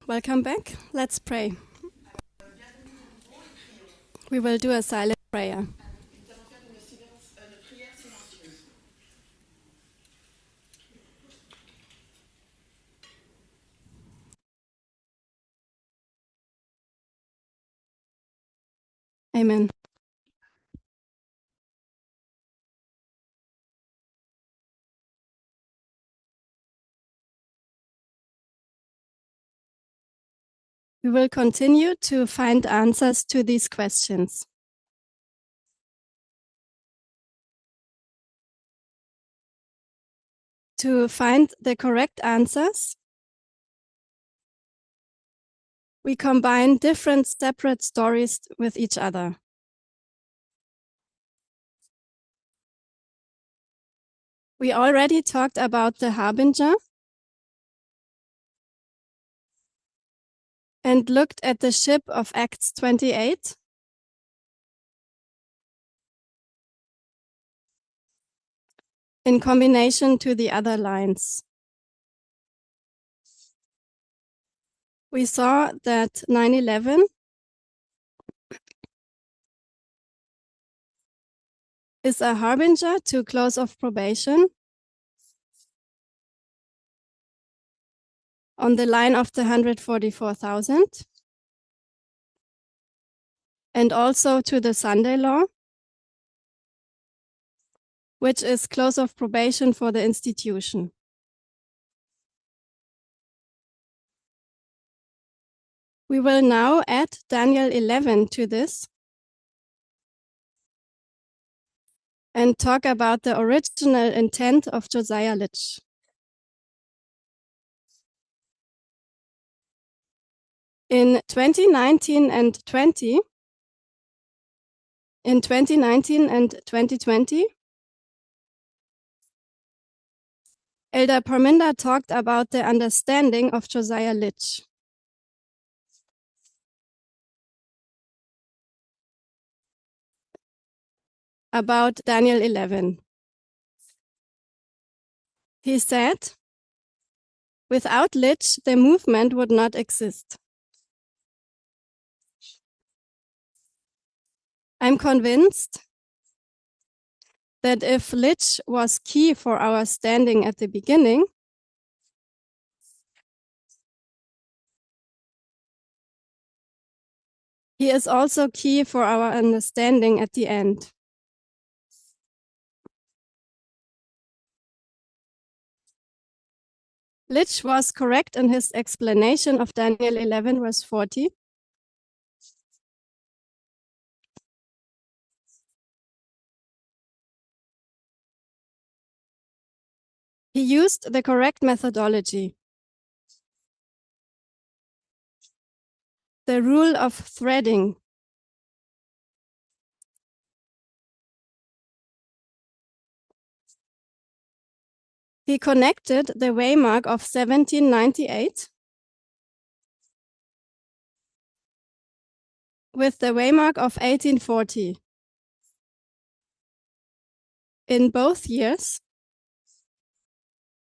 Welcome back. Let's pray. We will do a silent prayer. Amen. We will continue to find answers to these questions. To find the correct answers, we combine different separate stories with each other. We already talked about the harbinger and looked at the ship of Acts 28. In combination to the other lines. We saw that 9/11 is a harbinger to close of probation on the line of the 144,000 and also to the Sunday law, which is close of probation for the institution. We will now add Daniel 11 to this and talk about the original intent of Josiah Litch. In 2019 and 2020, Elder Parminda talked about the understanding of Josiah Litch. About Daniel 11. He said, without Litch, the movement would not exist. I'm convinced that if Litch was key for our standing at the beginning, he is also key for our understanding at the end. Litch was correct in his explanation of Daniel 11, verse 40. He used the correct methodology. The rule of threading. He connected the waymark of 1798 with the waymark of 1840. In both years,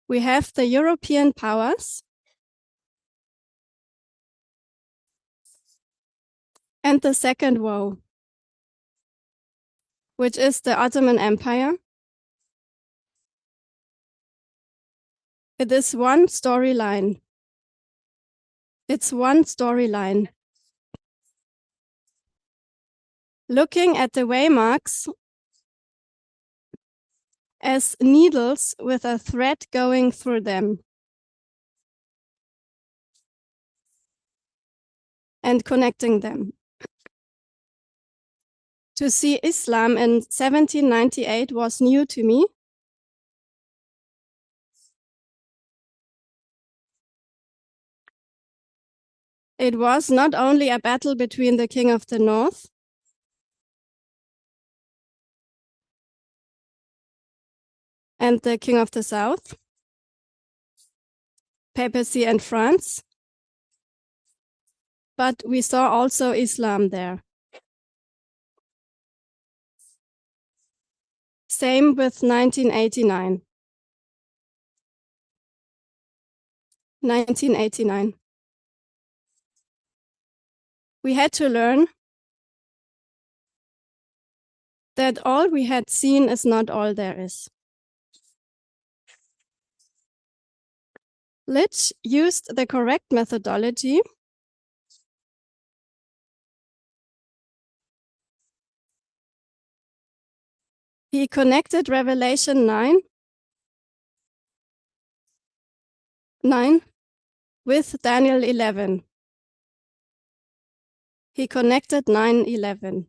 we have the European powers and the second woe, which is the Ottoman Empire. It is one storyline. It's one storyline. Looking at the waymarks as needles with a thread going through them and connecting them. To see Islam in 1798 was new to me. It was not only a battle between the King of the North and the King of the South, papacy and France, but we saw also Islam there. Same with 1989. 1989. we had to learn that all we had seen is not all there is. Litch used the correct methodology He connected Revelation 9 with Daniel 11. He connected 9:11.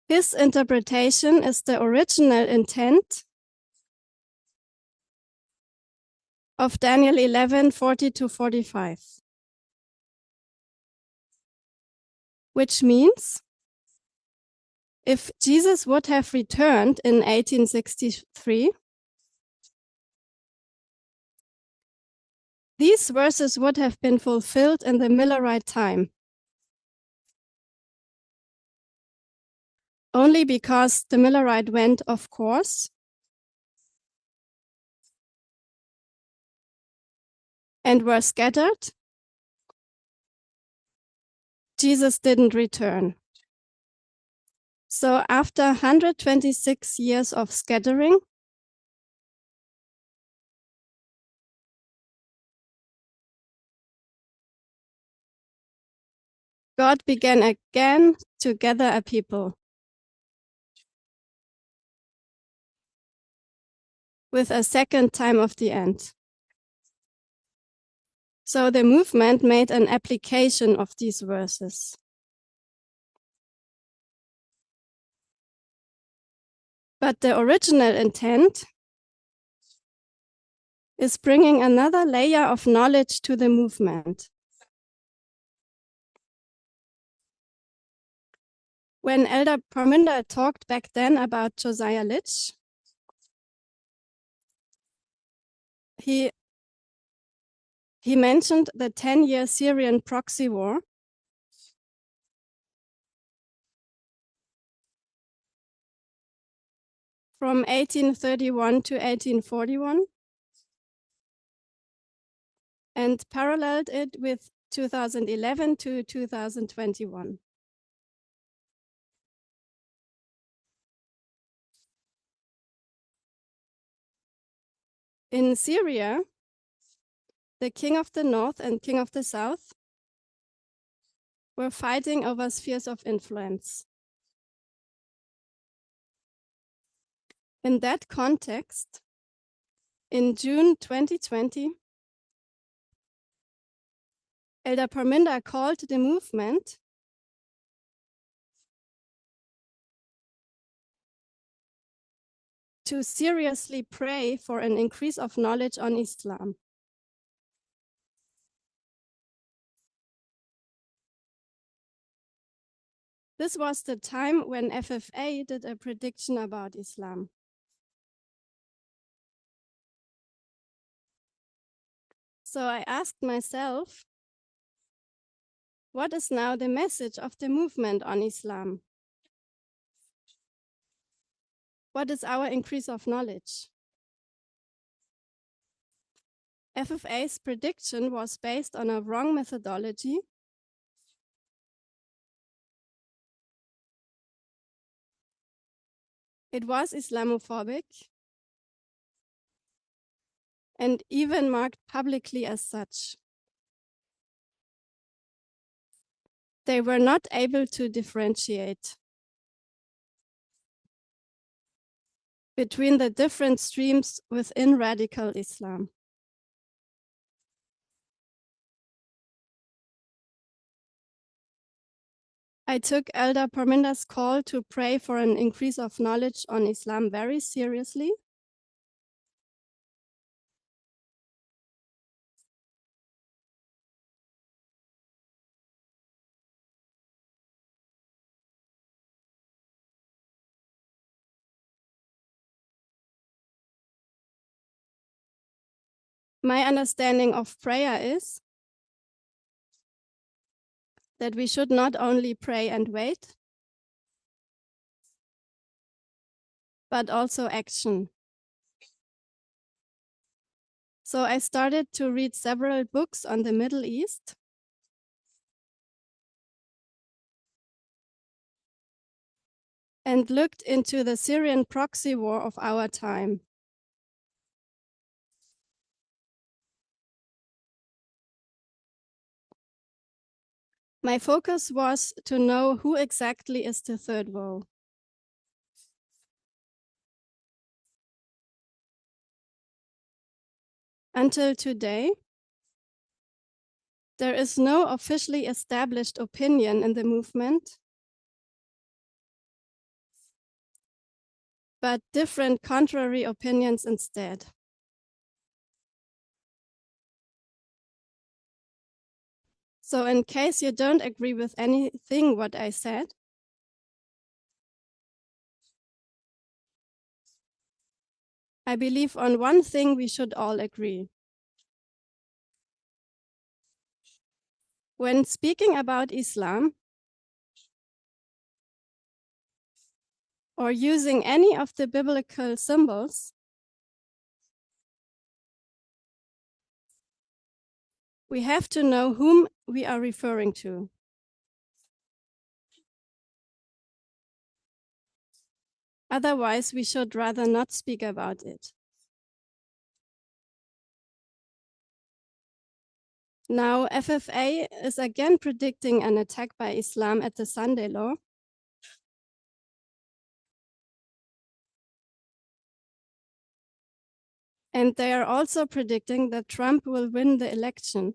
His interpretation is the original intent of Daniel 11:40-45, which means if Jesus would have returned in 1863, these verses would have been fulfilled in the Millerite time, only because the Millerite went off course and were scattered. Jesus didn't return. So after 126 years of scattering, God began again to gather a people with a second time of the end. So the movement made an application of these verses. But the original intent is bringing another layer of knowledge to the movement. When Elder Parminder talked back then about Josiah Litch, he mentioned the 10-year Syrian proxy war from 1831 to 1841 and paralleled it with 2011 to 2021. In Syria, the king of the north and king of the south were fighting over spheres of influence. In that context, in June 2020, Elder Parminder called the movement to seriously pray for an increase of knowledge on Islam. This was the time when FFA did a prediction about Islam. So I asked myself, what is now the message of the movement on Islam? What is our increase of knowledge? FFA's prediction was based on a wrong methodology It was Islamophobic and even marked publicly as such. They were not able to differentiate between the different streams within radical Islam. I took Elder Parminder's call to pray for an increase of knowledge on Islam very seriously. My understanding of prayer is that we should not only pray and wait, but also action. So I started to read several books on the Middle East. And looked into the Syrian proxy war of our time. My focus was to know who exactly is the third woe. Until today, there is no officially established opinion in the movement, but different contrary opinions instead. So in case you don't agree with anything what I said, I believe on one thing we should all agree. When speaking about Islam or using any of the biblical symbols, we have to know whom we are referring to. Otherwise, we should rather not speak about it. Now, FFA is again predicting an attack by Islam at the Sunday law. And they are also predicting that Trump will win the election.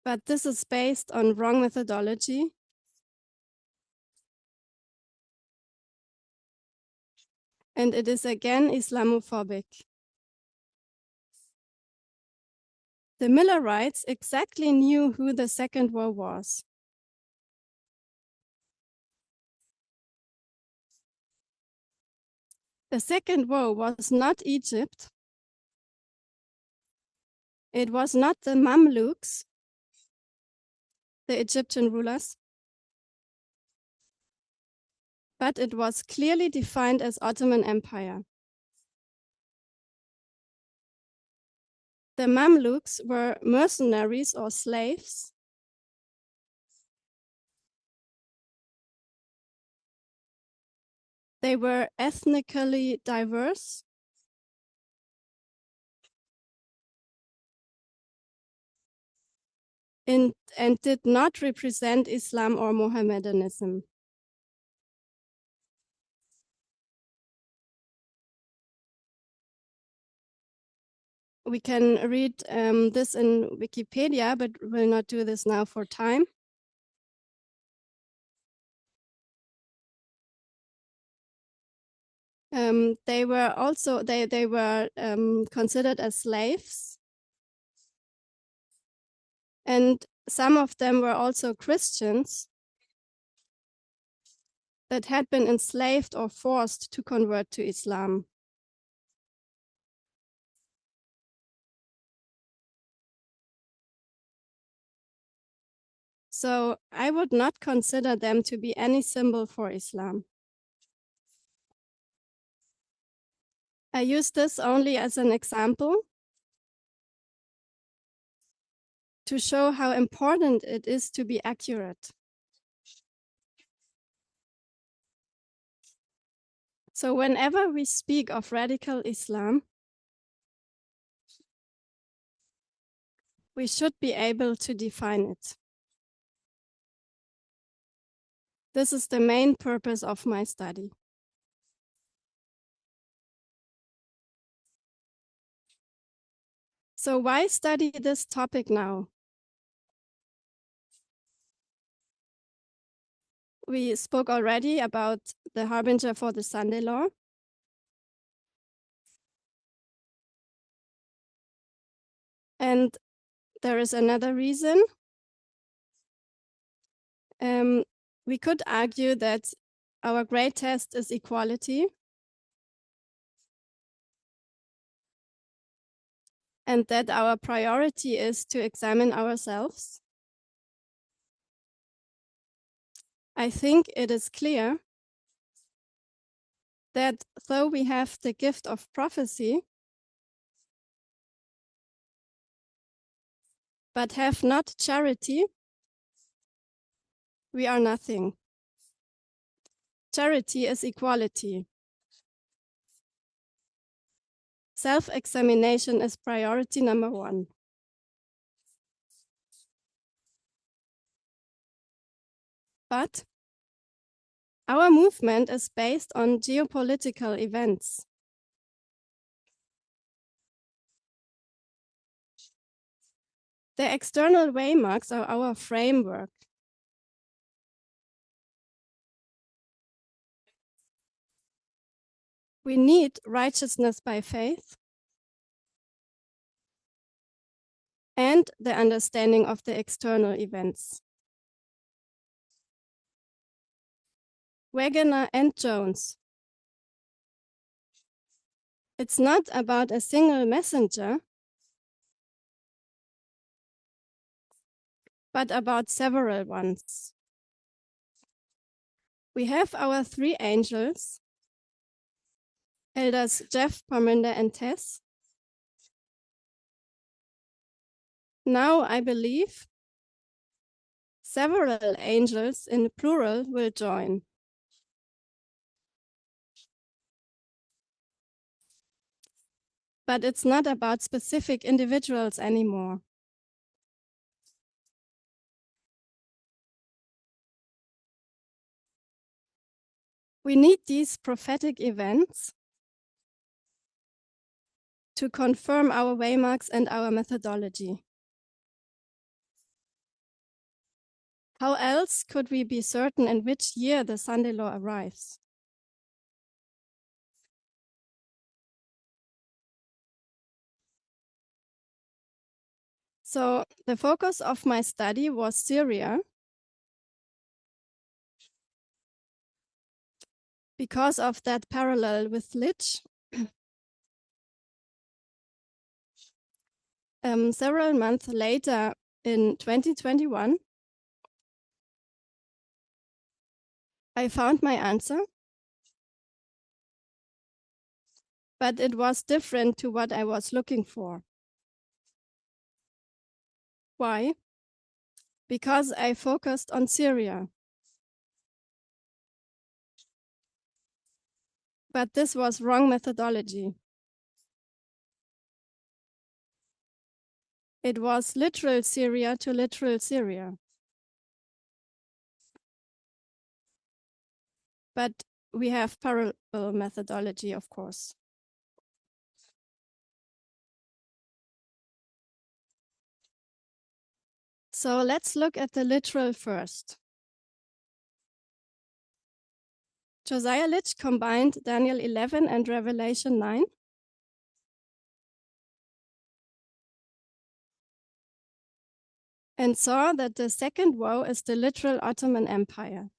But this is based on wrong methodology. And it is again Islamophobic. The Millerites exactly knew who the second war was. The second war was not Egypt. It was not the Mamluks, the Egyptian rulers, but it was clearly defined as Ottoman Empire. The Mamluks were mercenaries or slaves. They were ethnically diverse. And did not represent Islam or Mohammedanism. We can read this in Wikipedia, but will not do this now for time. They were also they were considered as slaves, and some of them were also Christians that had been enslaved or forced to convert to Islam. So I would not consider them to be any symbol for Islam. I use this only as an example to show how important it is to be accurate. So whenever we speak of radical Islam, we should be able to define it. This is the main purpose of my study. So why study this topic now? We spoke already about the harbinger for the Sunday law. And there is another reason. We could argue that our great test is equality. And that our priority is to examine ourselves. I think it is clear that though we have the gift of prophecy, but have not charity, we are nothing. Charity is equality. Self-examination is priority number 1. But our movement is based on geopolitical events. The external waymarks are our framework. We need righteousness by faith and the understanding of the external events. Wegener and Jones. It's not about a single messenger, but about several ones. We have our 3 angels, Elders Jeff, Parminder, and Tess. Now I believe several angels in plural will join. But it's not about specific individuals anymore. We need these prophetic events to confirm our waymarks and our methodology. How else could we be certain in which year the Sunday law arrives? So the focus of my study was Syria because of that parallel with Lich. Several months later in 2021, I found my answer, but it was different to what I was looking for. Why? Because I focused on Syria. But this was wrong methodology. It was literal Syria to literal Syria. But we have parallel methodology, of course. So let's look at the literal first. Josiah Litch combined Daniel 11 and Revelation 9. And saw that the second woe is the literal Ottoman Empire.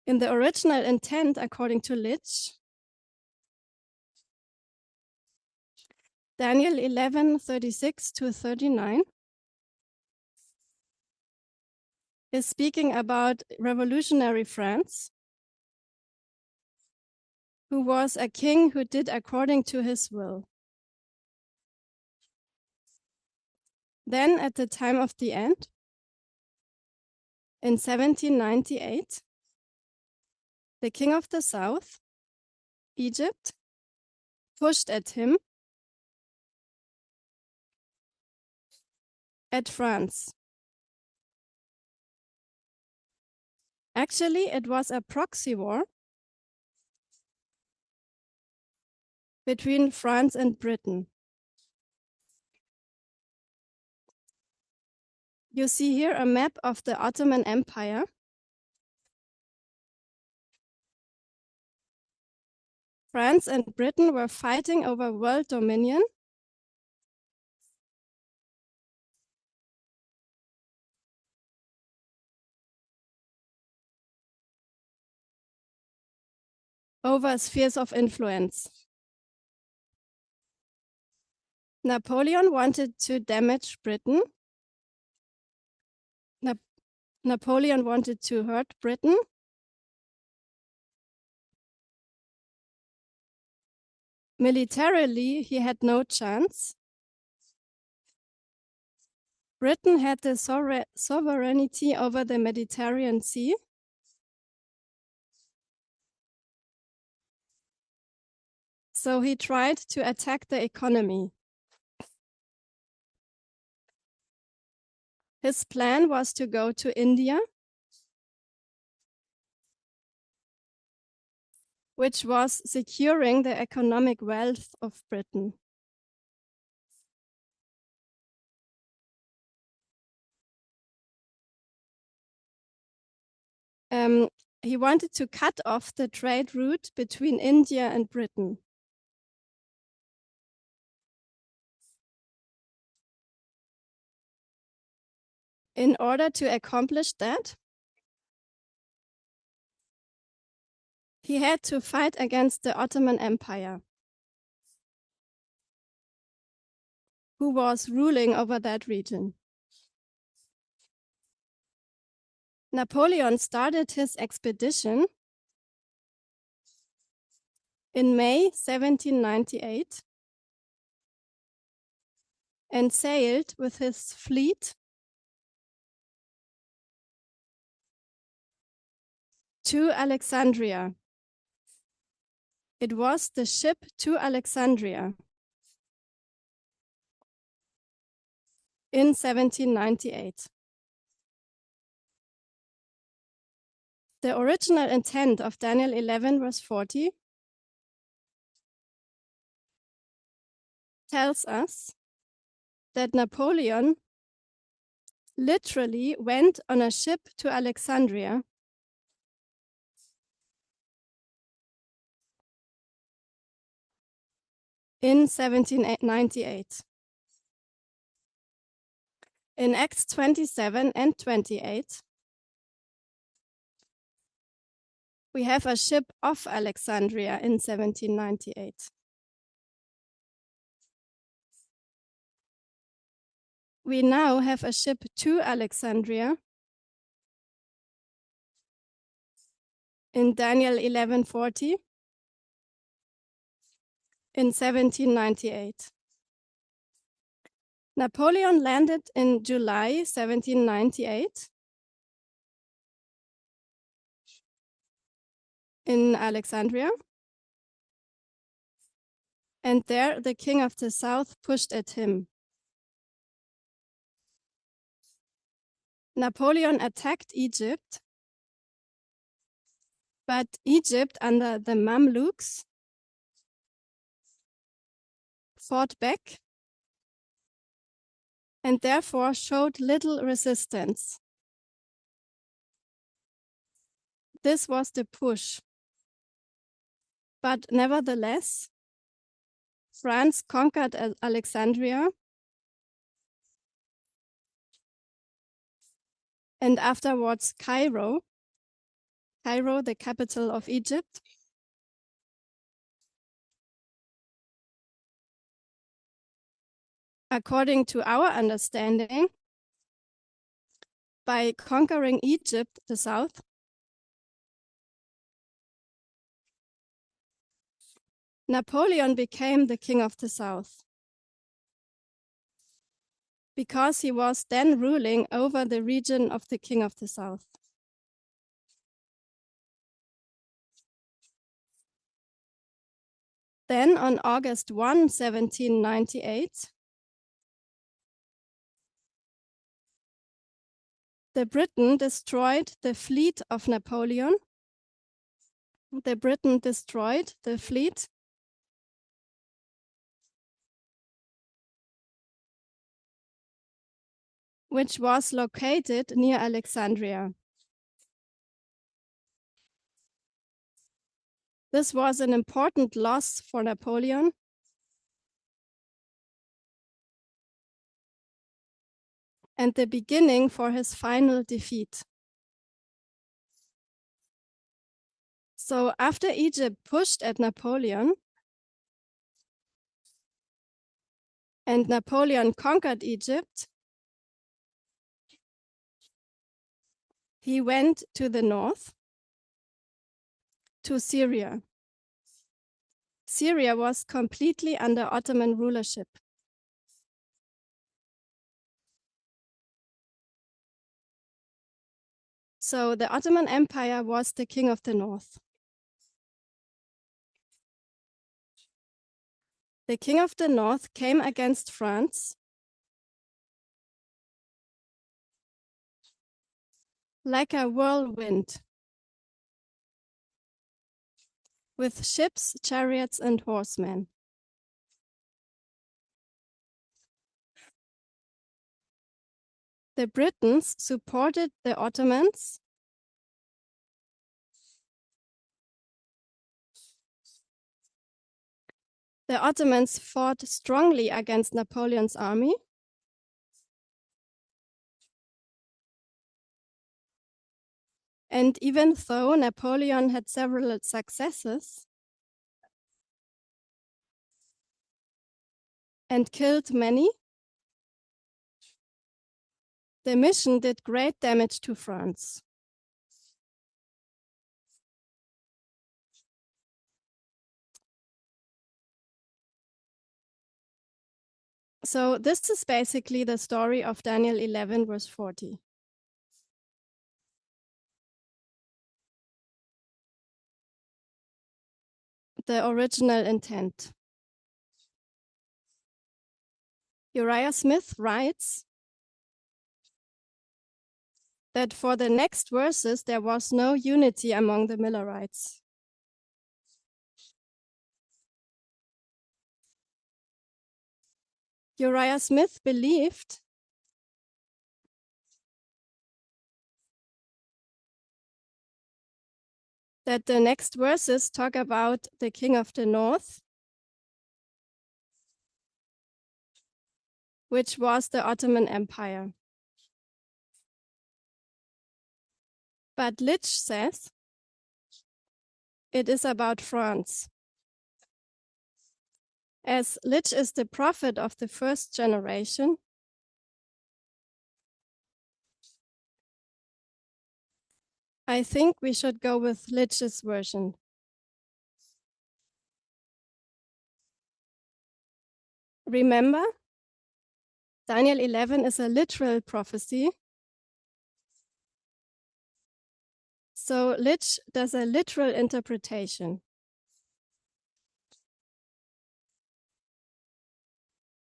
In the original intent, according to Litch, Daniel 11:36 to 39 is speaking about revolutionary France, who was a king who did according to his will. Then at the time of the end, in 1798, the king of the south, Egypt, pushed at him, at France. Actually, it was a proxy war between France and Britain. You see here a map of the Ottoman Empire. France and Britain were fighting over world dominion. Over spheres of influence. Napoleon wanted to damage Britain Napoleon wanted to hurt Britain. Militarily, he had no chance. Britain had the sovereignty over the Mediterranean Sea. So he tried to attack the economy. His plan was to go to India, which was securing the economic wealth of Britain. He wanted to cut off the trade route between India and Britain. In order to accomplish that, he had to fight against the Ottoman Empire, who was ruling over that region. Napoleon started his expedition in May 1798 and sailed with his fleet to Alexandria. It was the ship to Alexandria in 1798. The original intent of Daniel 11, verse 40 tells us that Napoleon literally went on a ship to Alexandria in 1798. In Acts 27 and 28, we have a ship off Alexandria in 1798. We now have a ship to Alexandria in Daniel 11:40 in 1798. Napoleon landed in July 1798 in Alexandria, and there the king of the south pushed at him. Napoleon attacked Egypt, but Egypt under the Mamluks fought back and therefore showed little resistance. This was the push. But nevertheless, France conquered Alexandria and afterwards Cairo, the capital of Egypt. According to our understanding, by conquering Egypt, the south, Napoleon became the king of the south because he was then ruling over the region of the king of the south. Then on August 1, 1798, the Briton destroyed the fleet of Napoleon. The Briton destroyed the fleet which was located near Alexandria. This was an important loss for Napoleon and the beginning for his final defeat. So after Egypt pushed at Napoleon and Napoleon conquered Egypt, He went to the north, to Syria. Syria was completely under Ottoman rulership. So the Ottoman Empire was the king of the north. The king of the north came against France like a whirlwind, with ships, chariots, and horsemen. The Britons supported the Ottomans The Ottomans fought strongly against Napoleon's army. And even though Napoleon had several successes and killed many, the mission did great damage to France. So this is basically the story of Daniel 11, verse 40. The original intent. Uriah Smith writes that for the next verses, there was no unity among the Millerites. Uriah Smith believed that the next verses talk about the king of the north, which was the Ottoman Empire. But Litch says it is about France. As Litch is the prophet of the first generation, I think we should go with Litch's version. Remember, Daniel 11 is a literal prophecy. So Litch does a literal interpretation.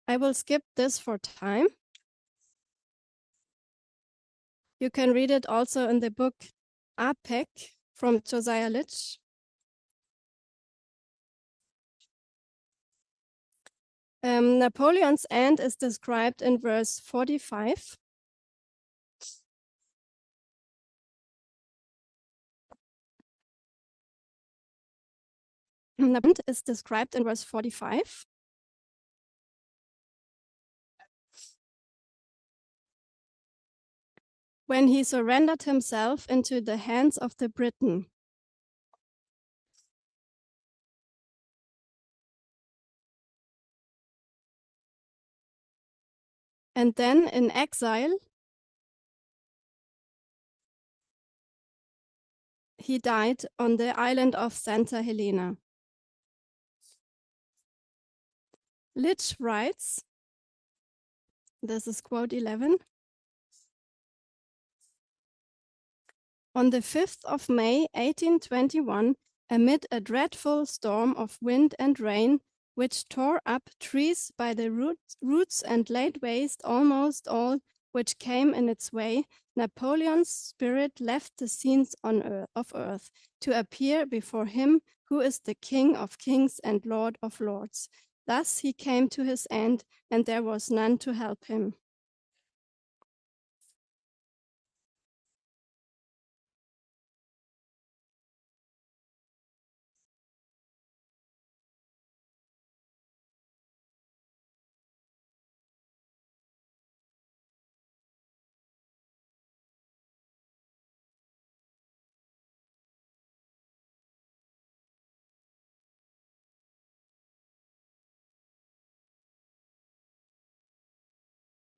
I will skip this for time. You can read it also in the book APEC from Josiah Litch. Napoleon's end is described in verse 45. Napoleon is described in verse 45. When he surrendered himself into the hands of the Briton. And then in exile, he died on the island of Santa Helena. Litch writes, this is quote 11, on the 5th of May, 1821, amid a dreadful storm of wind and rain, which tore up trees by the roots and laid waste almost all which came in its way, Napoleon's spirit left the scenes of earth to appear before him who is the King of kings and Lord of lords. Thus he came to his end, and there was none to help him.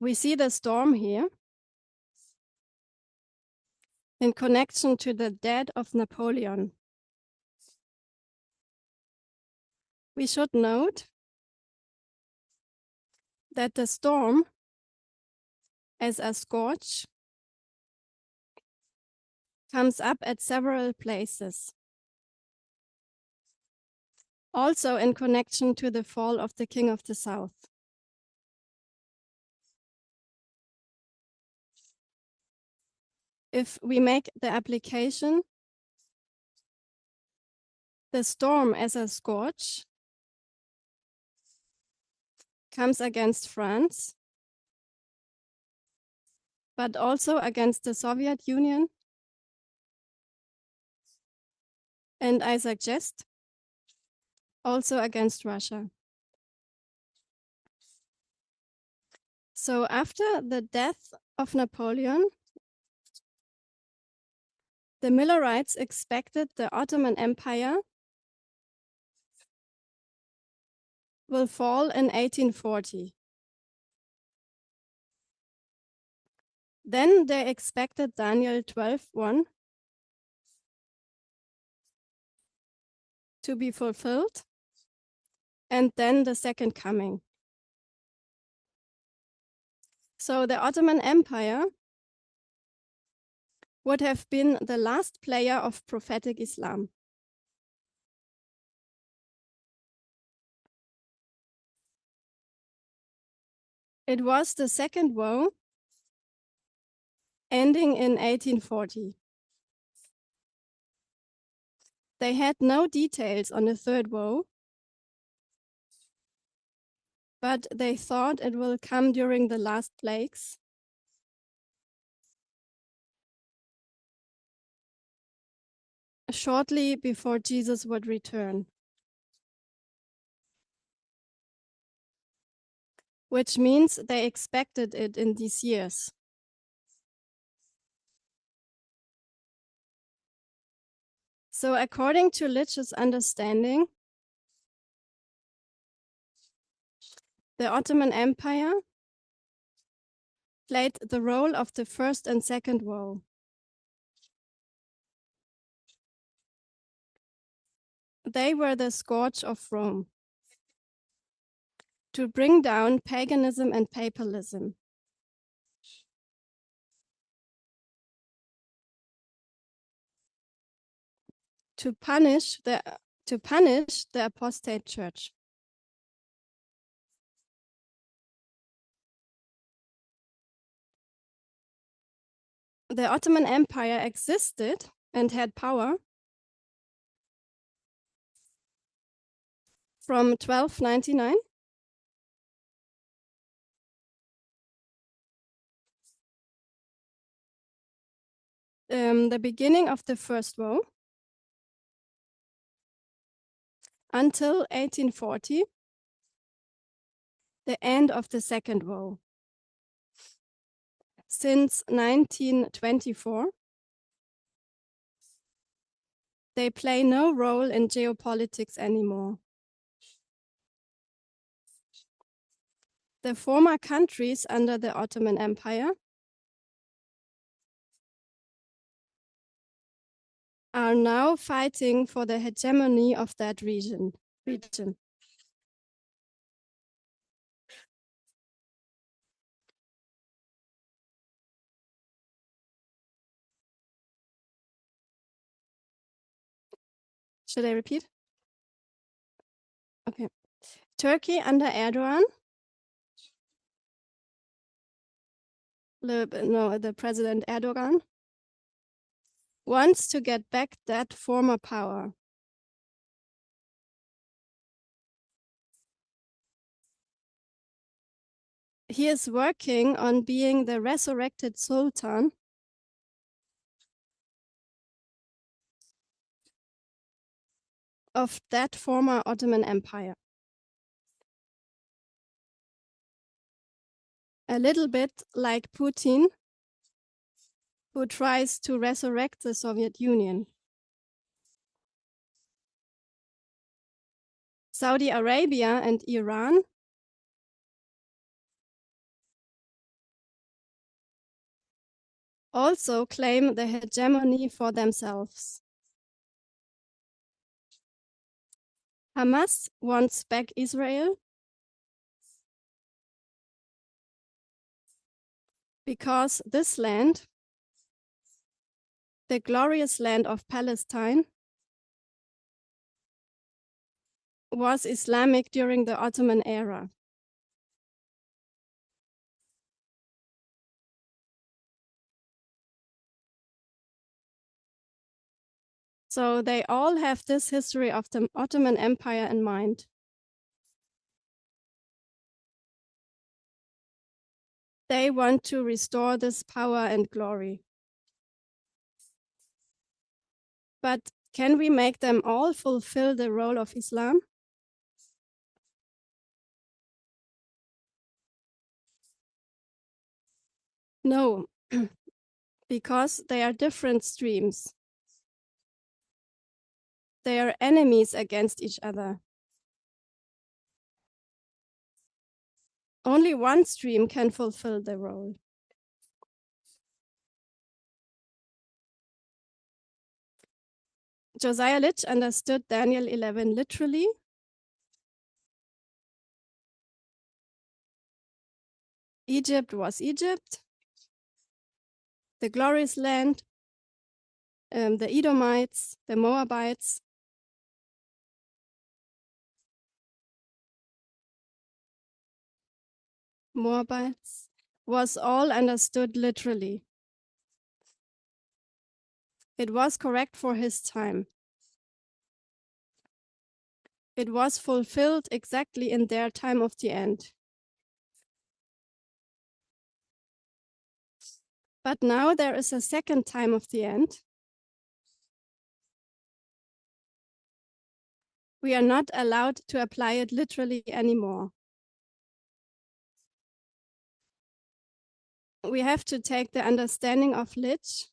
We see the storm here. in connection to the death of Napoleon. We should note that the storm, as a scourge, comes up at several places. Also in connection to the fall of the King of the South. If we make the application, the storm as a scourge comes against France, but also against the Soviet Union. And I suggest also against Russia. So after the death of Napoleon, the Millerites expected the Ottoman Empire will fall in 1840. Then they expected Daniel 12:1 to be fulfilled, and then the second coming. So the Ottoman Empire would have been the last player of prophetic Islam. It was the second woe, ending in 1840. They had no details on the third woe, but they thought it will come during the last plagues. Shortly before Jesus would return, which means they expected it in these years. So according to Lich's understanding, the Ottoman Empire played the role of the first and second woe. They were the scourge of Rome to bring down paganism and papalism. To punish the apostate church. The Ottoman Empire existed and had power from 1299 the beginning of the first woe until 1840, the end of the second woe. Since 1924, they play no role in geopolitics anymore. The former countries under the Ottoman Empire are now fighting for the hegemony of that region. Should I repeat? Okay. Turkey under Erdogan. The President Erdogan wants to get back that former power. He is working on being the resurrected Sultan of that former Ottoman Empire. A little bit like Putin, who tries to resurrect the Soviet Union. Saudi Arabia and Iran also claim the hegemony for themselves. Hamas wants back Israel because this land, the glorious land of Palestine, was Islamic during the Ottoman era. So they all have this history of the Ottoman Empire in mind. They want to restore this power and glory. But can we make them all fulfill the role of Islam? No, because they are different streams. They are enemies against each other. Only one stream can fulfill the role. Josiah Litch understood Daniel 11 literally. Egypt was Egypt, the glorious land, the Edomites, the Moabites. Moabites was all understood literally. It was correct for his time. It was fulfilled exactly in their time of the end. But now there is a second time of the end. We are not allowed to apply it literally anymore. We have to take the understanding of Litch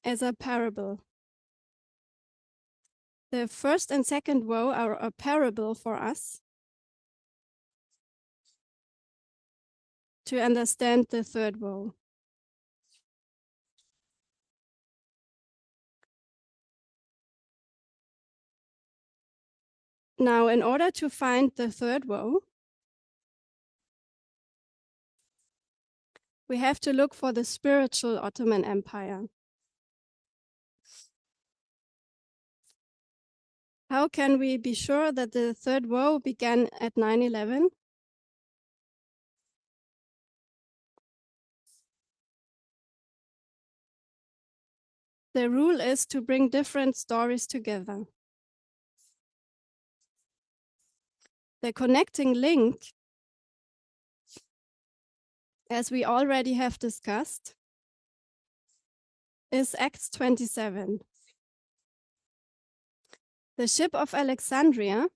as a parable. The first and second woe are a parable for us to understand the third woe. Now, in order to find the third woe, we have to look for the spiritual Ottoman Empire. How can we be sure that the third woe began at 9/11? The rule is to bring different stories together. The connecting link, as we already have discussed, is Acts 27. The ship of Alexandria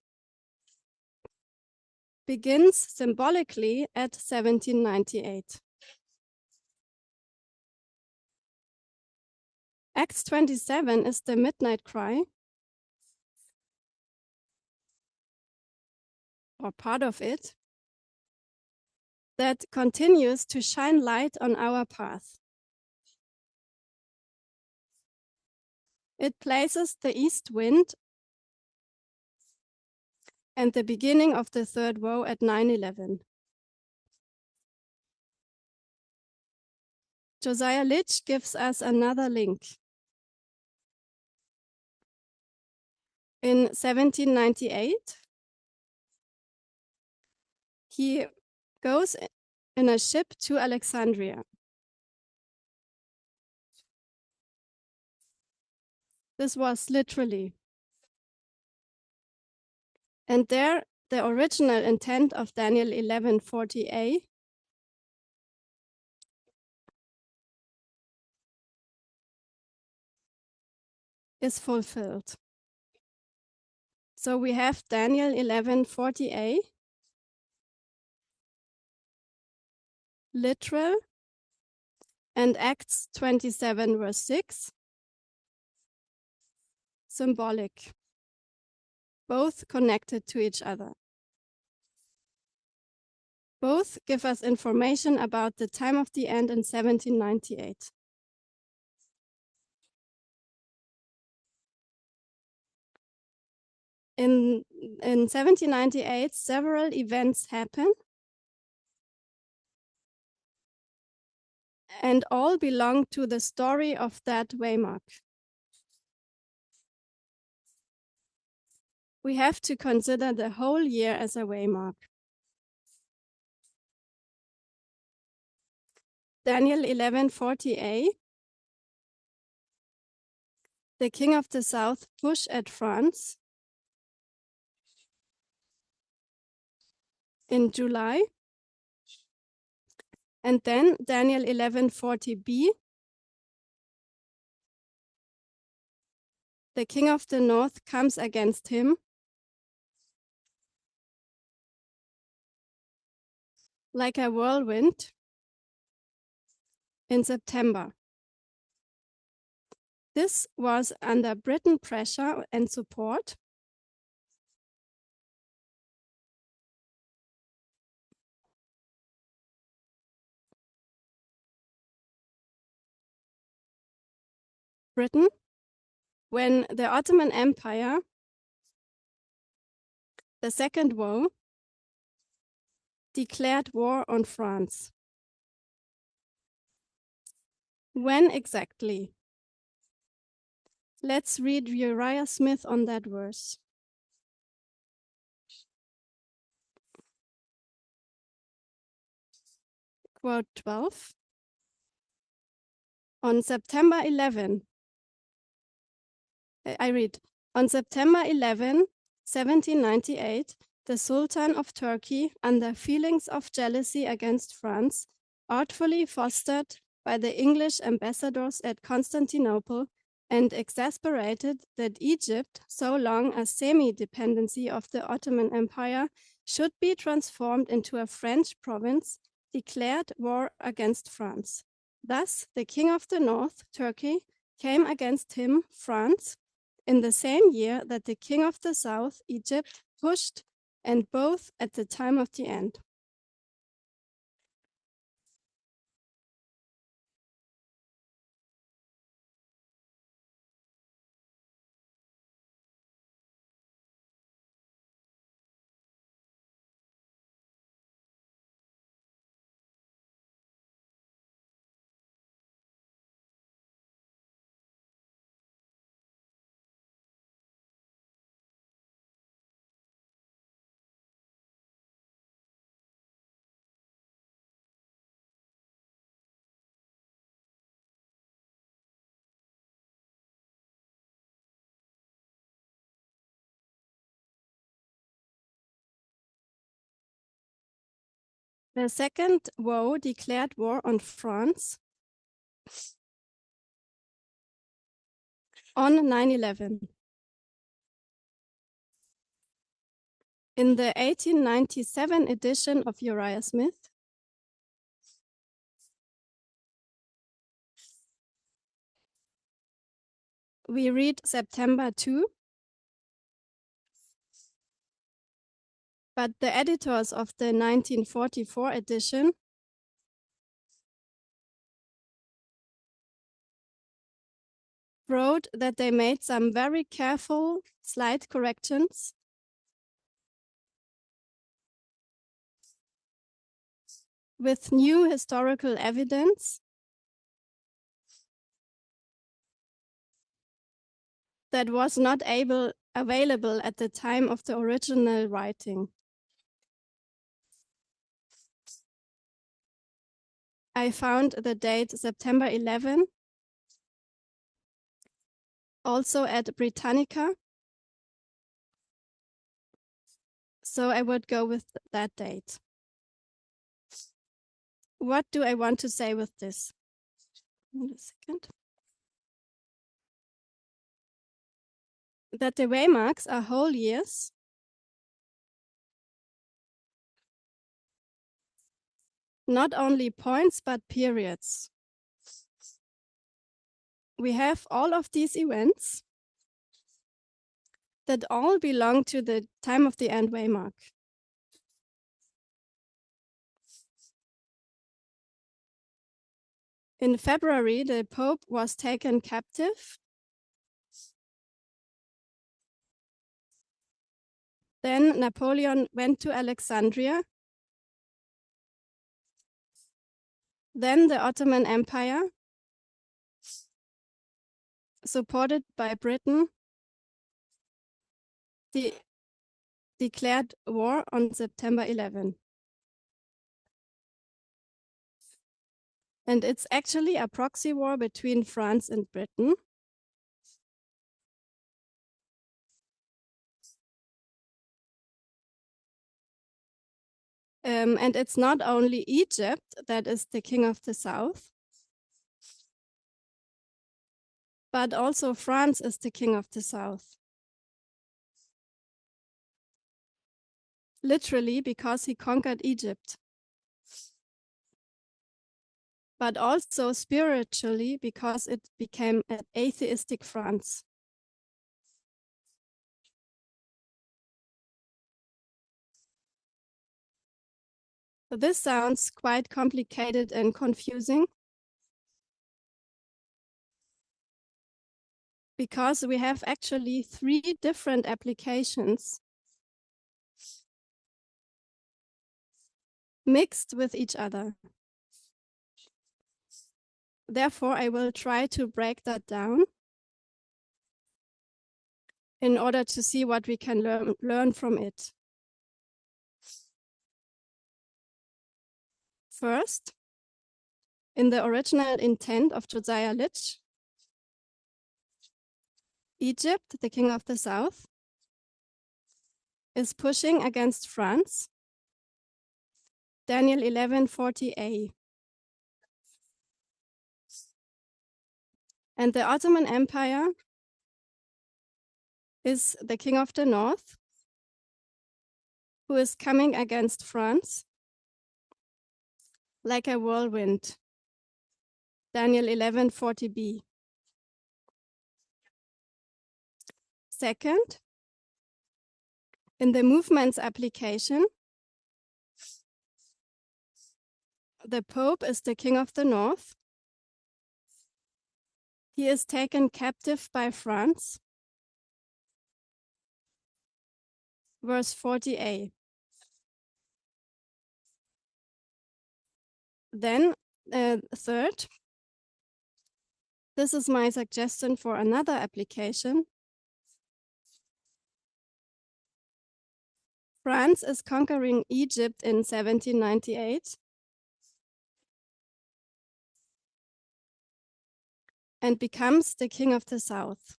begins symbolically at 1798. Acts 27 is the midnight cry, or part of it, that continues to shine light on our path. It places the east wind and the beginning of the third woe at 9/11. Josiah Litch gives us another link. In 1798, he goes in a ship to Alexandria. This was literally. And there, the original intent of Daniel 11:40a is fulfilled. So we have Daniel 11:40a, literal, and Acts 27 verse 6, symbolic, both connected to each other. Both give us information about the time of the end in 1798. In 1798, several events happen, and all belong to the story of that waymark. We have to consider the whole year as a waymark. Daniel 11:40a. The king of the south push at France in July. And then Daniel 11:40b. The king of the north comes against him like a whirlwind in September. This was under Britain pressure and support. Britain, when the Ottoman Empire, the second woe, declared war on France. When exactly? Let's read Uriah Smith on that verse. Quote 12. On September 11, I read, on September 11, 1798, the Sultan of Turkey, under feelings of jealousy against France, artfully fostered by the English ambassadors at Constantinople, and exasperated that Egypt, so long a semi-dependency of the Ottoman Empire, should be transformed into a French province, declared war against France. Thus, the king of the north, Turkey, came against him, France, in the same year that the king of the south, Egypt, pushed, and both at the time of the end. The second woe declared war on France on 9/11. In the 1897 edition of Uriah Smith, we read September 2, but the editors of the 1944 edition wrote that they made some very careful slight corrections with new historical evidence that was not available at the time of the original writing. I found the date September 11, also at Britannica. So I would go with that date. What do I want to say with this? Wait a second. That the waymarks are whole years, not only points, but periods. We have all of these events that all belong to the time of the end waymark. In February, the Pope was taken captive. Then Napoleon went to Alexandria. Then the Ottoman Empire, supported by Britain, declared war on September 11. And it's actually a proxy war between France and Britain. And it's not only Egypt that is the king of the south, but also France is the king of the south. Literally because he conquered Egypt, but also spiritually because it became an atheistic France. This sounds quite complicated and confusing because we have actually 3 different applications mixed with each other. Therefore, I will try to break that down in order to see what we can learn from it. First, in the original intent of Josiah Litch, Egypt, the king of the south, is pushing against France, Daniel 11:40a. And the Ottoman Empire is the king of the north, who is coming against France like a whirlwind, Daniel 11:40b. Second, in the movements application, the Pope is the king of the north. He is taken captive by France, verse 40a. Then, third, this is my suggestion for another application. France is conquering Egypt in 1798 and becomes the king of the south.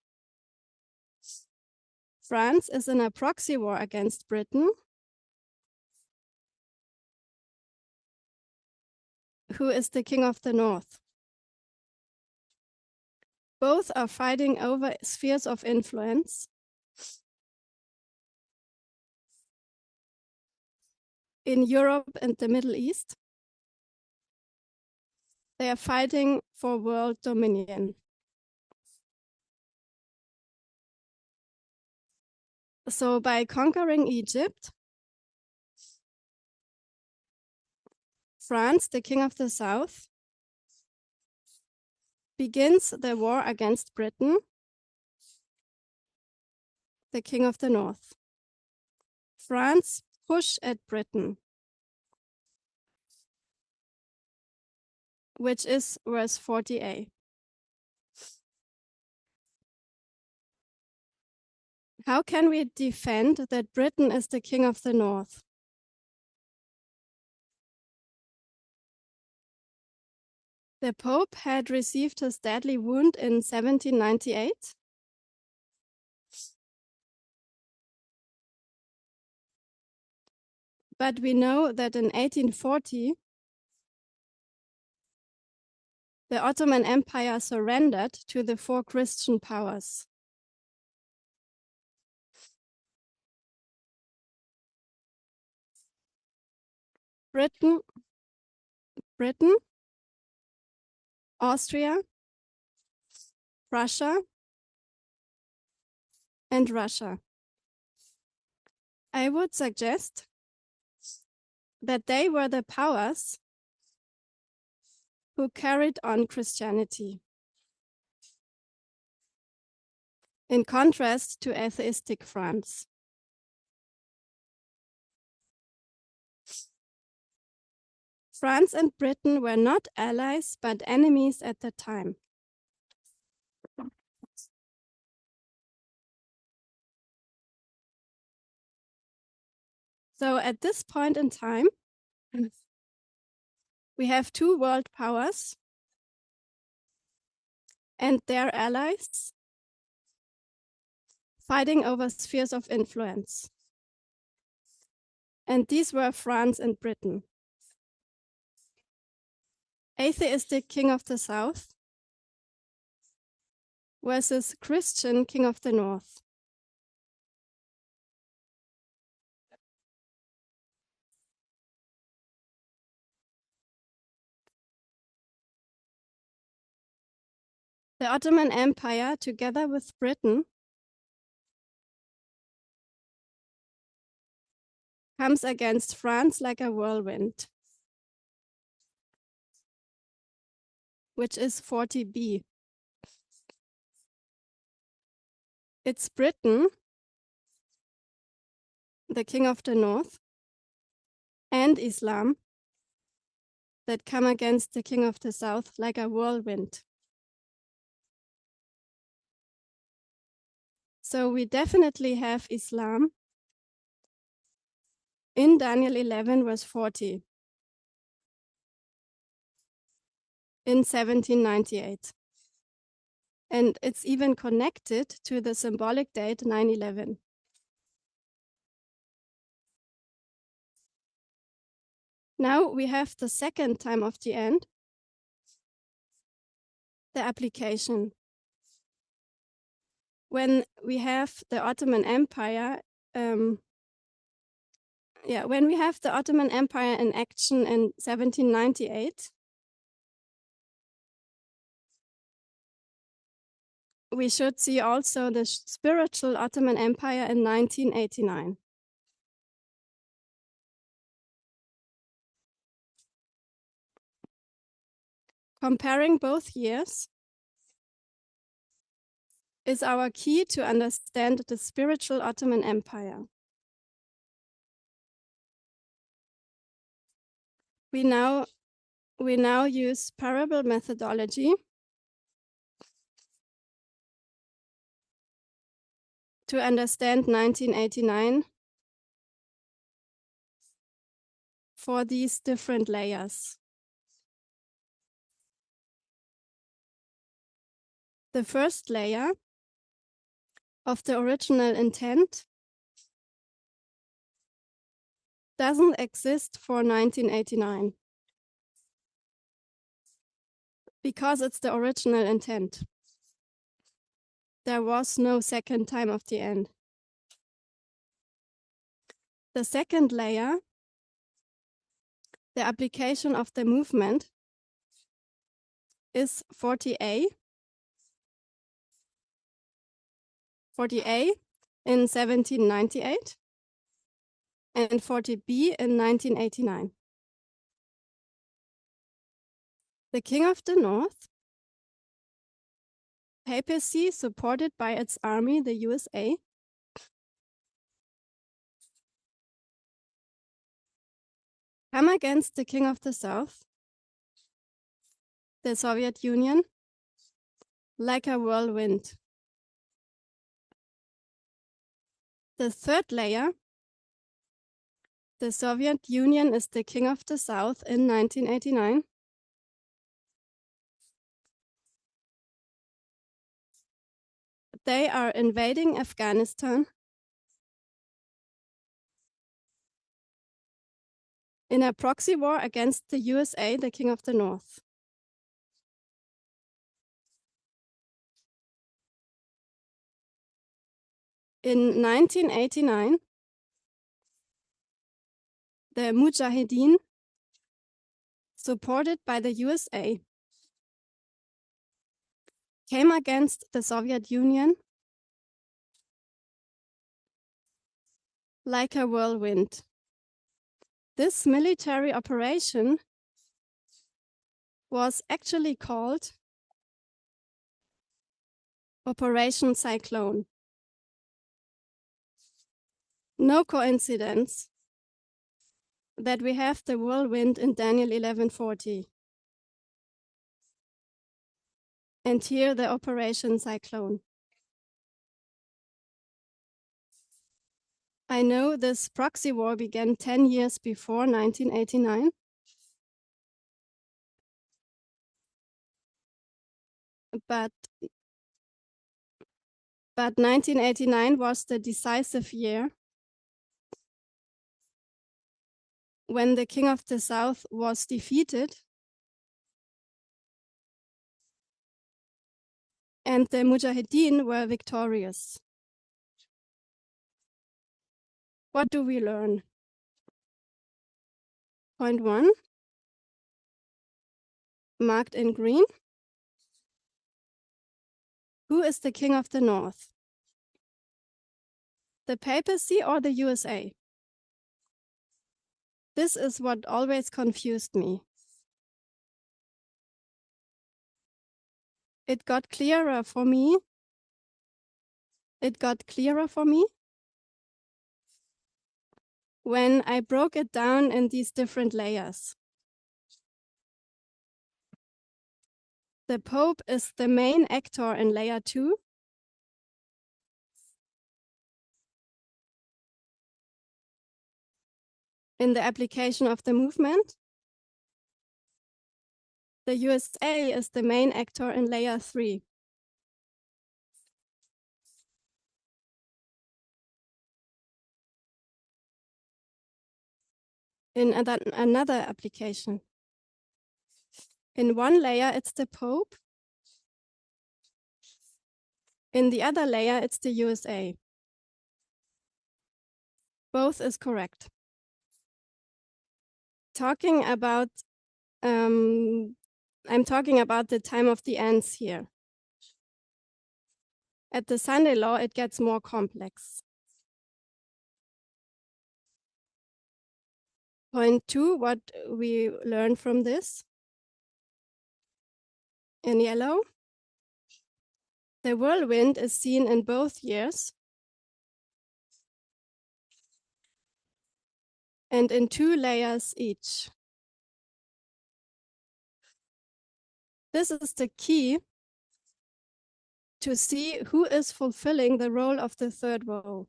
France is in a proxy war against Britain, who is the king of the north. Both are fighting over spheres of influence. In Europe and the Middle East, they are fighting for world dominion. So by conquering Egypt, France, the king of the south, begins the war against Britain, the king of the north. France push at Britain, which is verse 40a. How can we defend that Britain is the king of the north? The Pope had received his deadly wound in 1798. But we know that in 1840, the Ottoman Empire surrendered to the 4 Christian powers. Britain, Austria, Prussia, and Russia. I would suggest that they were the powers who carried on Christianity. In contrast to atheistic France. France and Britain were not allies but enemies at the time. So at this point in time, we have two world powers and their allies fighting over spheres of influence. And these were France and Britain. Atheistic king of the south versus Christian king of the north. The Ottoman Empire, together with Britain, comes against France like a whirlwind, which is 40b. It's Britain, the king of the north, and Islam that come against the king of the south like a whirlwind. So we definitely have Islam in Daniel 11, verse 40, in 1798. And it's even connected to the symbolic date 9/11. Now we have the second time of the end, the application. When we have the Ottoman Empire, when we have the Ottoman Empire in action in 1798, we should see also the spiritual Ottoman Empire in 1989. Comparing both years is our key to understand the spiritual Ottoman Empire. We now use parable methodology to understand 1989 for these different layers. The first layer of the original intent doesn't exist for 1989 because it's the original intent. There was no second time of the end. The second layer, the application of the movement, is 40A in 1798 and 40B in 1989. The King of the North, papacy supported by its army, the USA, come against the King of the South, the Soviet Union, like a whirlwind. The third layer, the Soviet Union is the King of the South in 1989. They are invading Afghanistan in a proxy war against the USA, the King of the North. In 1989, the Mujahideen, supported by the USA, came against the Soviet Union like a whirlwind. This military operation was actually called Operation Cyclone. No coincidence that we have the whirlwind in Daniel 11:40. And here the Operation Cyclone. I know this proxy war began 10 years before 1989. But 1989 was the decisive year when the King of the South was defeated and the Mujahideen were victorious. What do we learn? Point 1, marked in green. Who is the King of the North? The papacy or the USA? This is what always confused me. It got clearer for me. When I broke it down in these different layers. The Pope is the main actor in layer 2. In the application of the movement. The USA is the main actor in layer 3. In another application. In one layer, it's the Pope. In the other layer, it's the USA. Both is correct. I'm talking about the time of the ends here. At the Sunday law, it gets more complex. Point 2, what we learn from this. In yellow, the whirlwind is seen in both years and in 2 layers each. This is the key to see who is fulfilling the role of the third woe.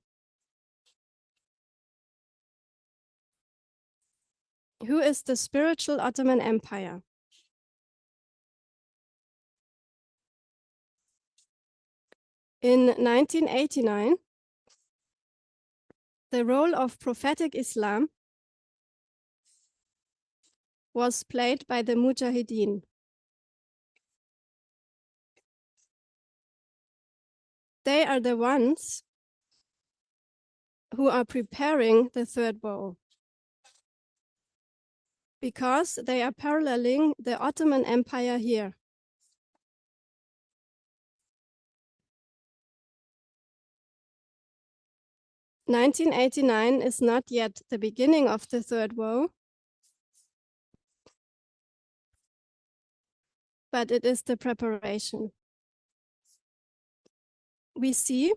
Who is the spiritual Ottoman Empire? In 1989, the role of prophetic Islam was played by the Mujahideen. They are the ones who are preparing the third woe because they are paralleling the Ottoman Empire here. (1989) is not yet the beginning of the third woe, but it is the preparation. We see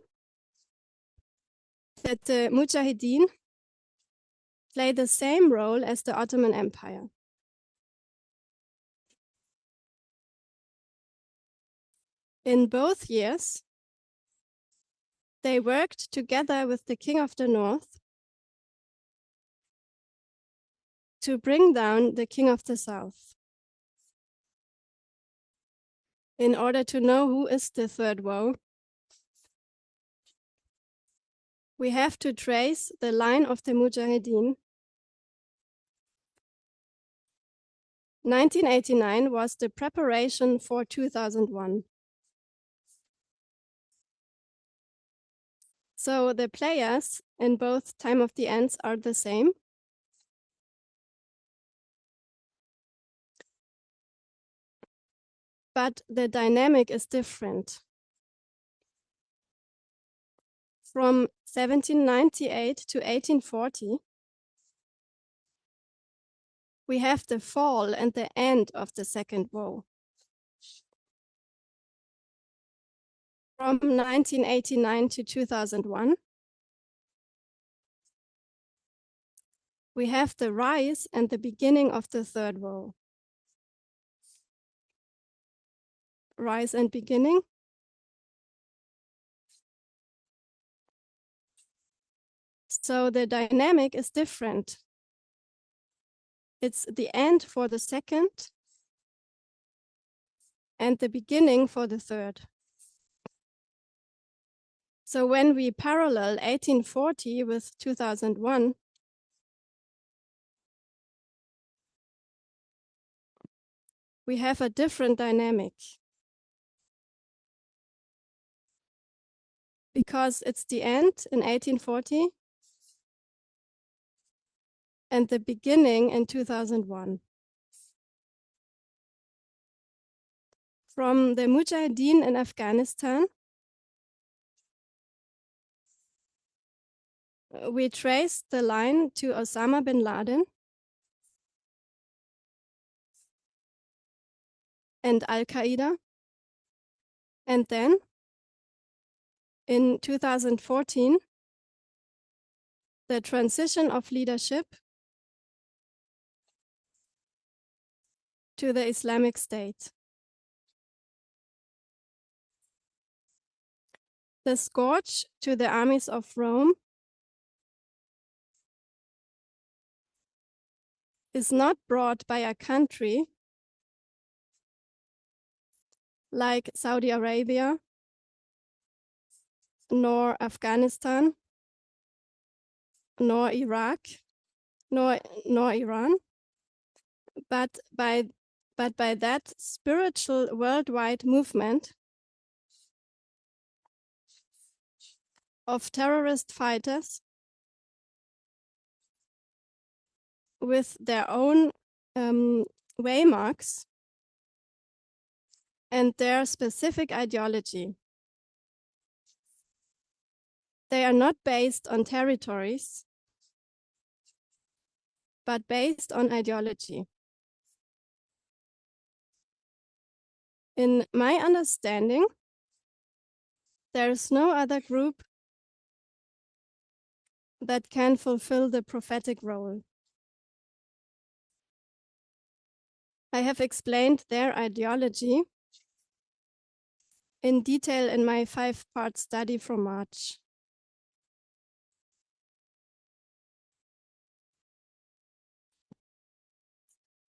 that the Mujahideen play the same role as the Ottoman Empire. In both years, they worked together with the King of the North to bring down the King of the South. In order to know who is the third woe, we have to trace the line of the Mujahideen. 1989 was the preparation for 2001. So the players in both time of the ends are the same. But the dynamic is different. From 1798 to 1840, we have the fall and the end of the second woe. From 1989 to 2001, we have the rise and the beginning of the third woe. Rise and beginning. So the dynamic is different. It's the end for the second and the beginning for the third. So when we parallel 1840 with 2001, we have a different dynamic. Because it's the end in 1840 and the beginning in 2001. From the Mujahideen in Afghanistan, we traced the line to Osama bin Laden and Al-Qaeda. And then in 2014, the transition of leadership to the Islamic State. The scourge to the armies of Rome is not brought by a country like Saudi Arabia, nor Afghanistan, nor Iraq, nor Iran, but by that spiritual worldwide movement of terrorist fighters with their own waymarks and their specific ideology. They are not based on territories, but based on ideology. In my understanding, there is no other group that can fulfill the prophetic role. I have explained their ideology in detail in my 5-part study from March.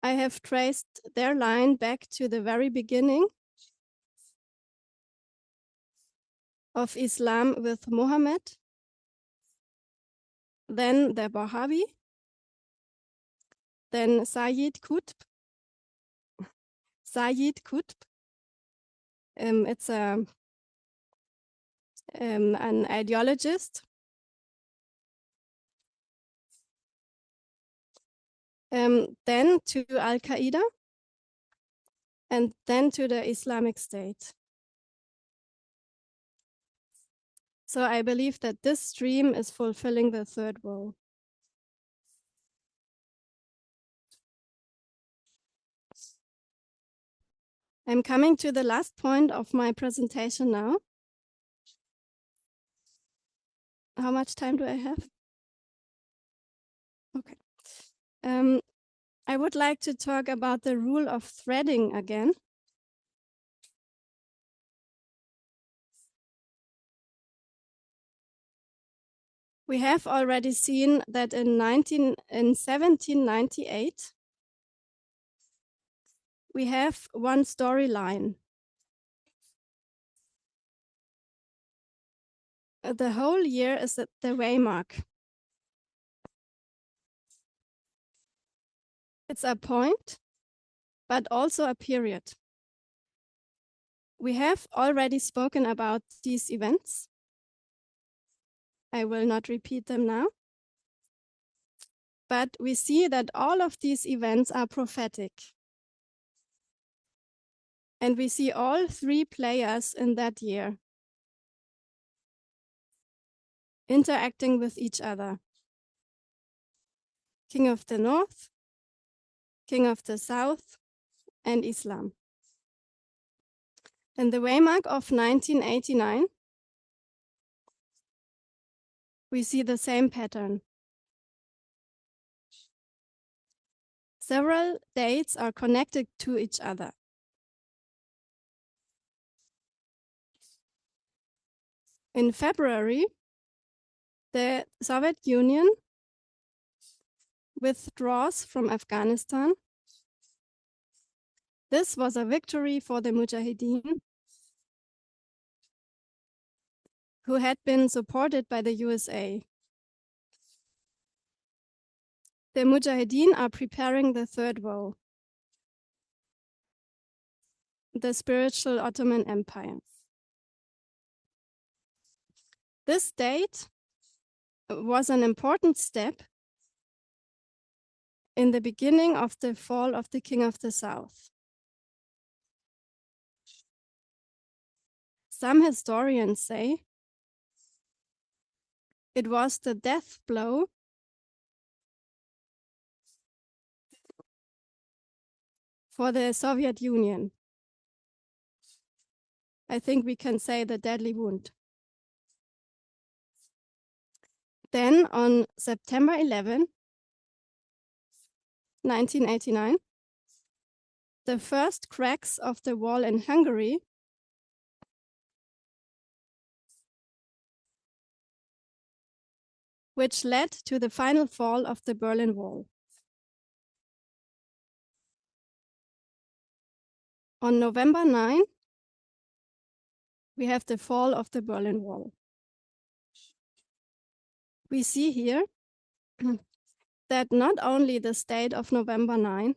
I have traced their line back to the very beginning of Islam with Muhammad, then the Wahhabi, then Sayyid Qutb. It's an ideologist. Then to Al-Qaeda, and then to the Islamic State. So I believe that this stream is fulfilling the third woe. I'm coming to the last point of my presentation now. How much time do I have? Okay. I would like to talk about the rule of threading again. We have already seen that in 1798, we have one storyline. The whole year is the waymark. It's a point, but also a period. We have already spoken about these events. I will not repeat them now. But we see that all of these events are prophetic. And we see all 3 players in that year interacting with each other. King of the North, King of the South, and Islam. In the Waymark of 1989, we see the same pattern. Several dates are connected to each other. In February, the Soviet Union withdraws from Afghanistan. This was a victory for the Mujahideen, who had been supported by the USA. The Mujahideen are preparing the third woe, the spiritual Ottoman Empire. This date was an important step in the beginning of the fall of the King of the South. Some historians say it was the death blow for the Soviet Union. I think we can say the deadly wound. Then on September 11, 1989, the first cracks of the wall in Hungary which led to the final fall of the Berlin Wall. On November 9, we have the fall of the Berlin Wall. We see here that not only the date of November 9,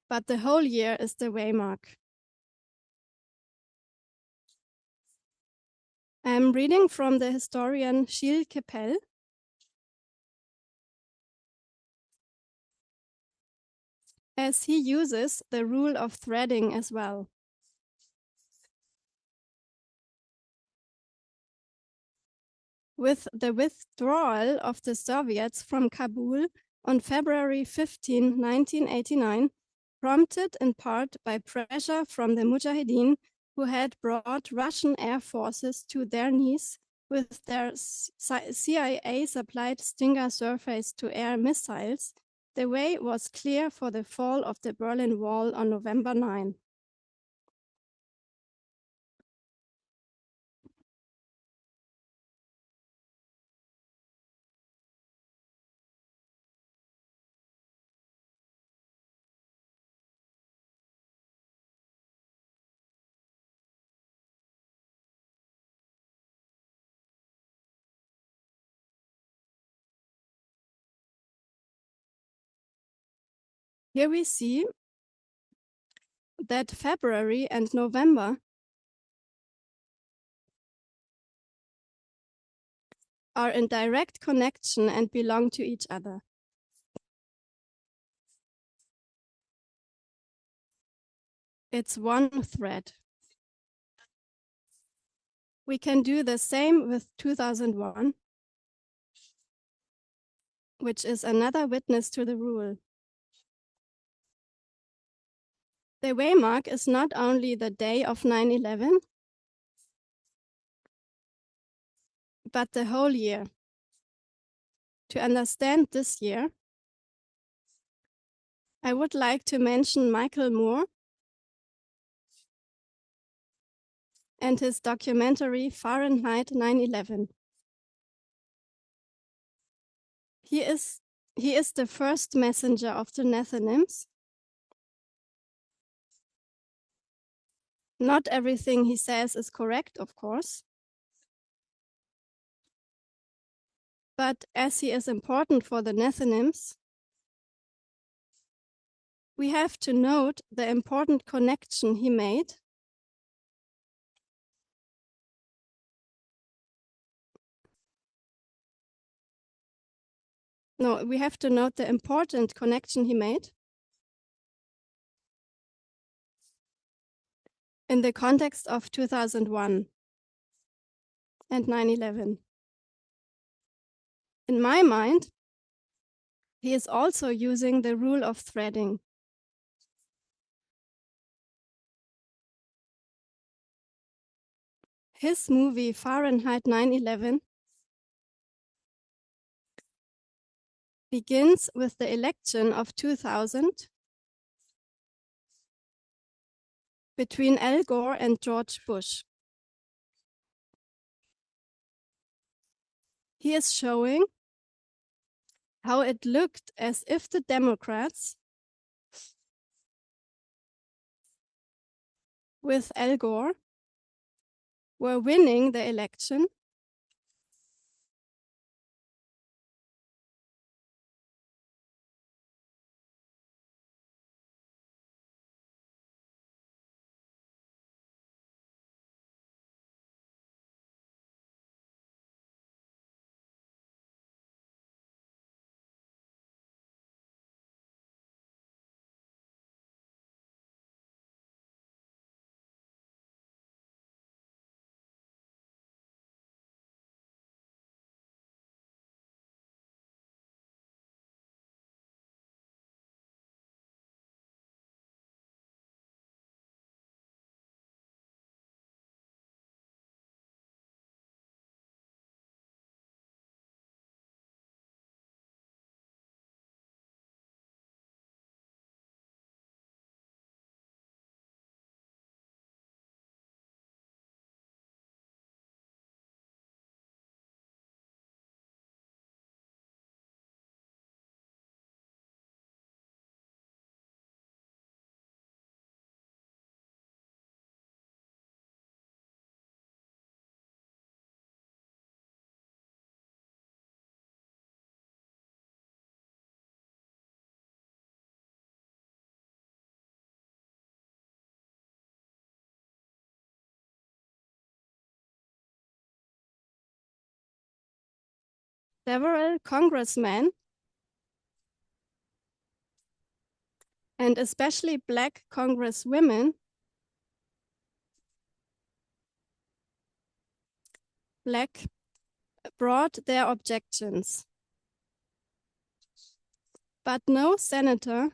but the whole year is the waymark. I'm reading from the historian Gilles Kepel. As he uses the rule of threading as well. With the withdrawal of the Soviets from Kabul on February 15, 1989, prompted in part by pressure from the Mujahideen, who had brought Russian air forces to their knees with their CIA-supplied Stinger surface-to-air missiles, the way was clear for the fall of the Berlin Wall on November 9. Here we see that February and November are in direct connection and belong to each other. It's one thread. We can do the same with 2001, which is another witness to the rule. The waymark is not only the day of 9/11, but the whole year. To understand this year, I would like to mention Michael Moore and his documentary Fahrenheit 9/11. He is the first messenger of the Nethinims. Not everything he says is correct, of course. But as he is important for the Nethinims, we have to note the important connection he made we have to note the important connection he made in the context of 2001 and 9/11. In my mind, He is also using the rule of threading. His movie Fahrenheit 9/11 begins with the election of 2000 between Al Gore and George Bush. He is showing how it looked as if the Democrats, with Al Gore, were winning the election, several congressmen, and especially Black congresswomen, brought their objections. But no senator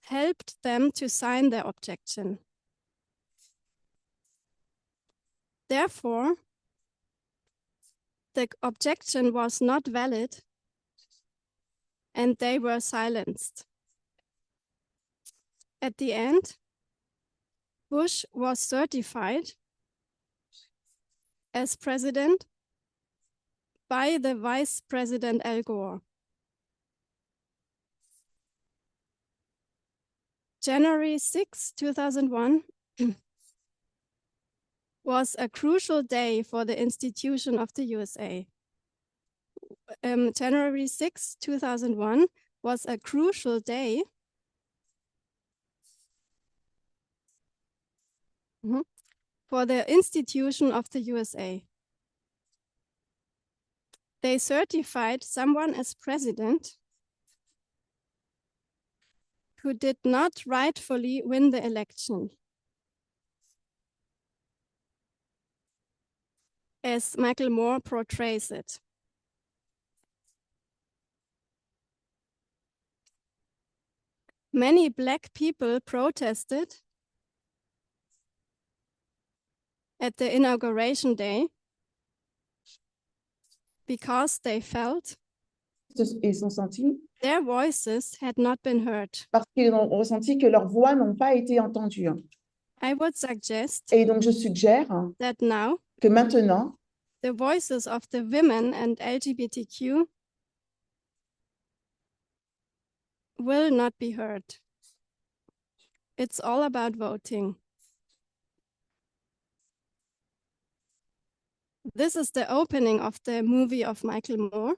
helped them to sign their objection. Therefore, the objection was not valid and they were silenced. At the end, Bush was certified as president by the Vice President Al Gore. January 6, 2001 was a crucial day for the institution of the USA. January 6, 2001 was a crucial day for the institution of the USA. They certified someone as president who did not rightfully win the election, as Michael Moore portrays it. Many Black people protested at the inauguration day because they felt Ils ont senti their voices had not been heard. parce qu'ils ont ressenti que leurs voix n'ont pas été entendues. I would suggest Et donc, je suggère that now que maintenant, the voices of the women and LGBTQ will not be heard. It's all about voting. This is the opening of the movie of Michael Moore.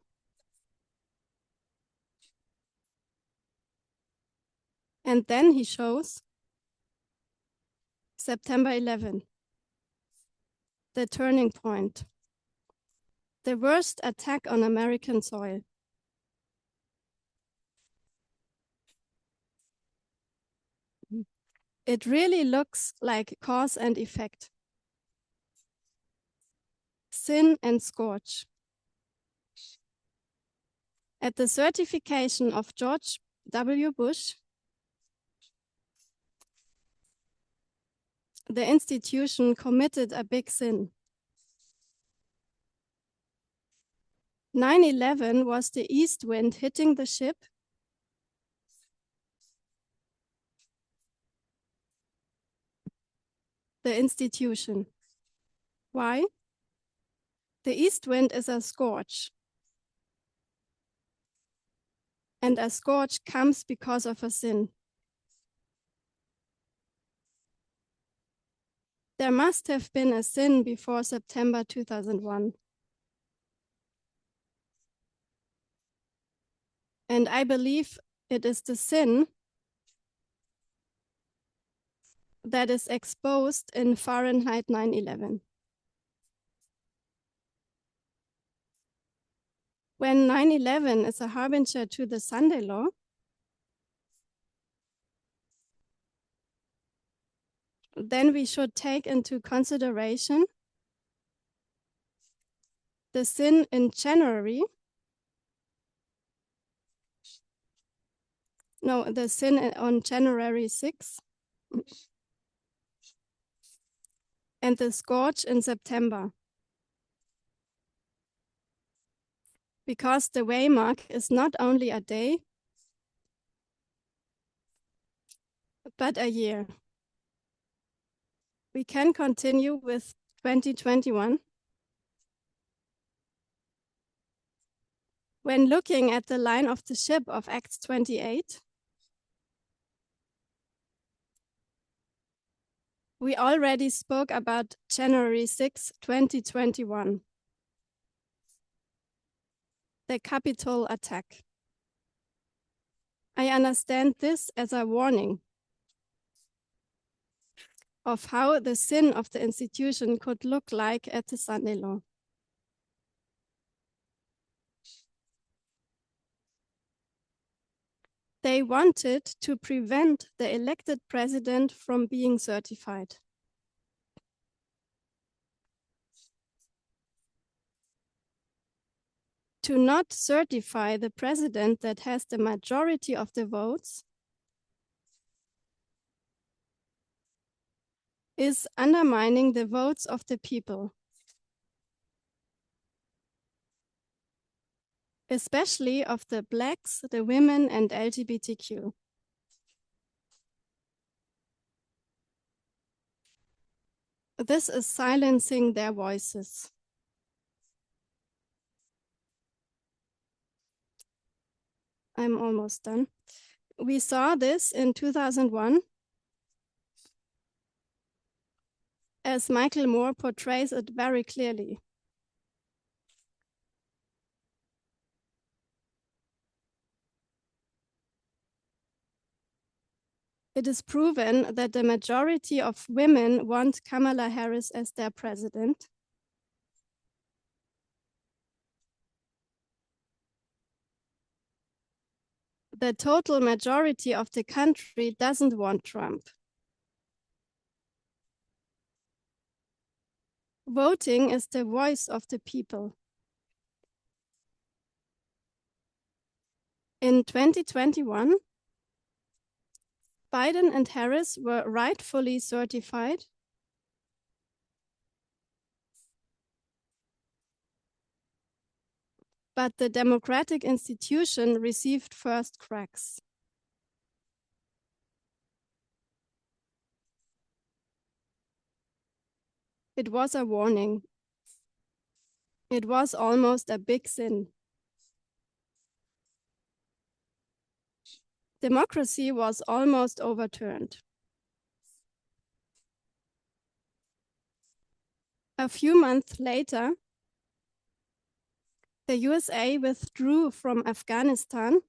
And then he shows September 11, the turning point, the worst attack on American soil. It really looks like cause and effect. Sin and scourge. At the certification of George W. Bush, the institution committed a big sin. 9/11 was the east wind hitting the ship the institution. Why? The east wind is a scourge. And a scourge comes because of a sin. There must have been a sin before September 2001. And I believe it is the sin that is exposed in Fahrenheit 9/11. When 9/11 is a harbinger to the Sunday law, then we should take into consideration the sin in January. No, the sin on January 6th and the scourge in September. Because the waymark is not only a day, but a year. We can continue with 2021. When looking at the line of the ship of Acts 28, we already spoke about January 6, 2021, the Capitol attack. I understand this as a warning of how the sin of the institution could look like at the Sunday law. They wanted to prevent the elected president from being certified. To not certify the president that has the majority of the votes is undermining the votes of the people, especially of the Blacks, the women, and LGBTQ. This is silencing their voices. I'm almost done. We saw this in 2001, as Michael Moore portrays it very clearly. It is proven that the majority of women want Kamala Harris as their president. The total majority of the country doesn't want Trump. Voting is the voice of the people. In 2021, Biden and Harris were rightfully certified, but the democratic institution received first cracks. It was a warning. It was almost a big sin. Democracy was almost overturned. A few months later, the USA withdrew from Afghanistan.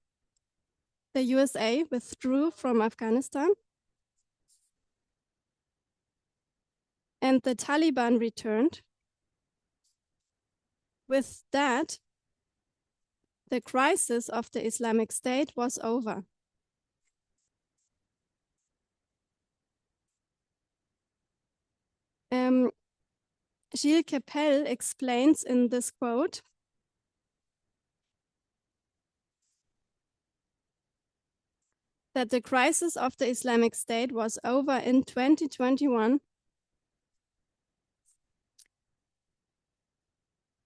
The USA withdrew from Afghanistan, and the Taliban returned. With that, the crisis of the Islamic State was over. Gilles Kepel explains in this quote, that the crisis of the Islamic State was over in 2021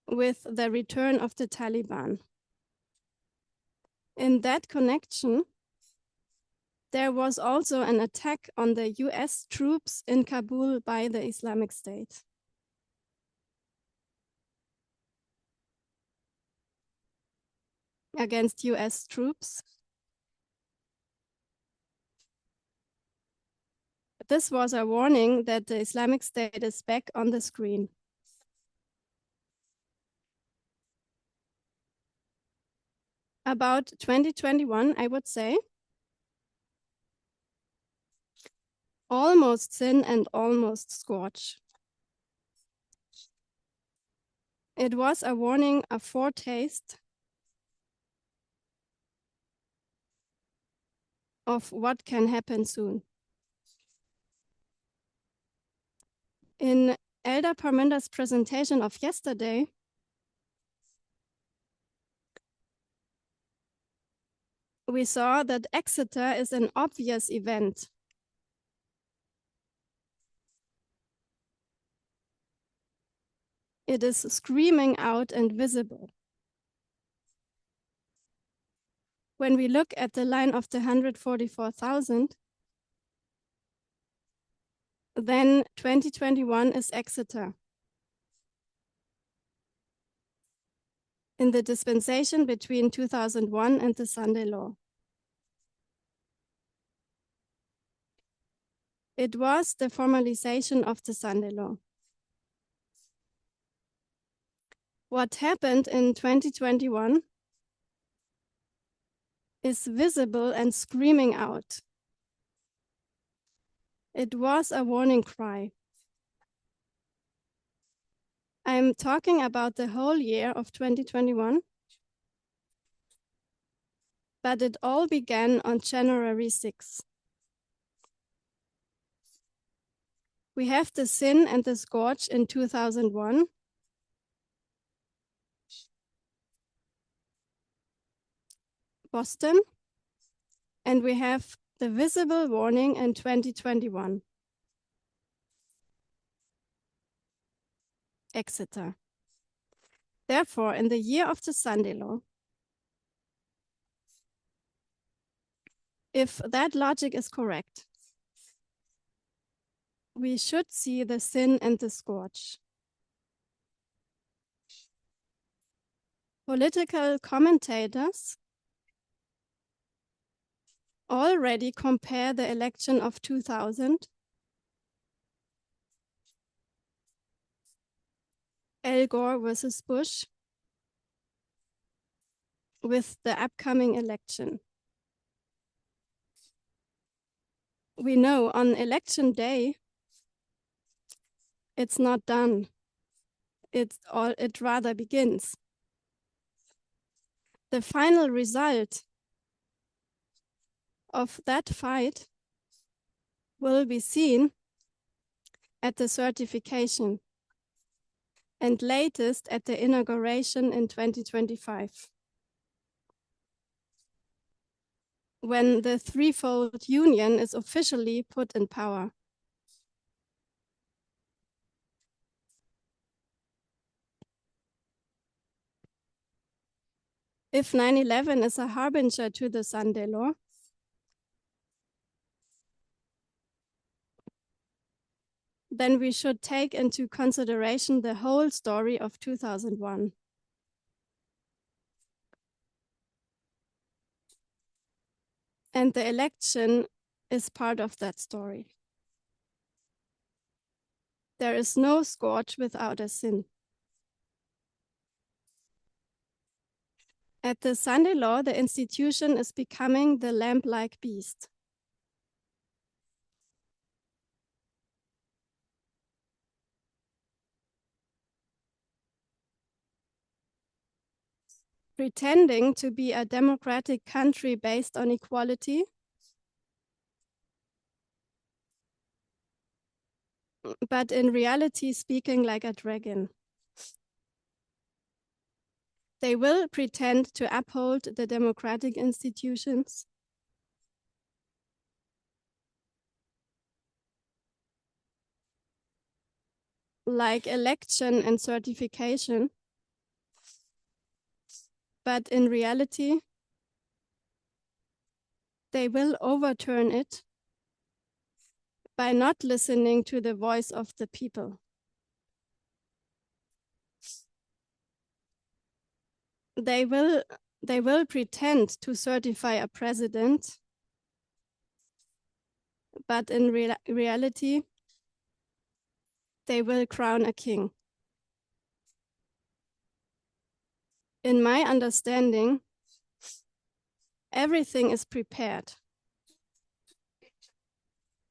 with the return of the Taliban. In that connection, there was also an attack on the US troops in Kabul by the Islamic State. Against US troops. This was a warning that the Islamic State is back on the screen. About 2021, I would say. Almost sin and almost scorch. It was a warning, a foretaste of what can happen soon. In Elder Parminder's presentation of yesterday, we saw that Exeter is an obvious event. It is screaming out and visible. When we look at the line of the 144,000, then 2021 is Exeter. In the dispensation between 2001 and the Sunday Law. It was the formalization of the Sunday Law. What happened in 2021 is visible and screaming out. It was a warning cry. I'm talking about the whole year of 2021, but it all began on January 6. We have the sin and the scourge in 2001. Boston, and we have the visible warning in 2021. Exeter. Therefore, in the year of the Sunday Law, if that logic is correct, we should see the sin and the scourge. Political commentators already compare the election of 2000, Al Gore versus Bush, with the upcoming election. We know on election day, it's not done. It rather begins. The final result of that fight will be seen at the certification and latest at the inauguration in 2025. When the threefold union is officially put in power. If 9/11 is a harbinger to the Sunday Law, then we should take into consideration the whole story of 2001. And the election is part of that story. There is no scourge without a sin. At the Sunday Law, the institution is becoming the lamb-like beast. Pretending to be a democratic country based on equality, but in reality speaking like a dragon. They will pretend to uphold the democratic institutions, like election and certification, but in reality, they will overturn it by not listening to the voice of the people. They will pretend to certify a president, but in reality, they will crown a king. In my understanding, everything is prepared,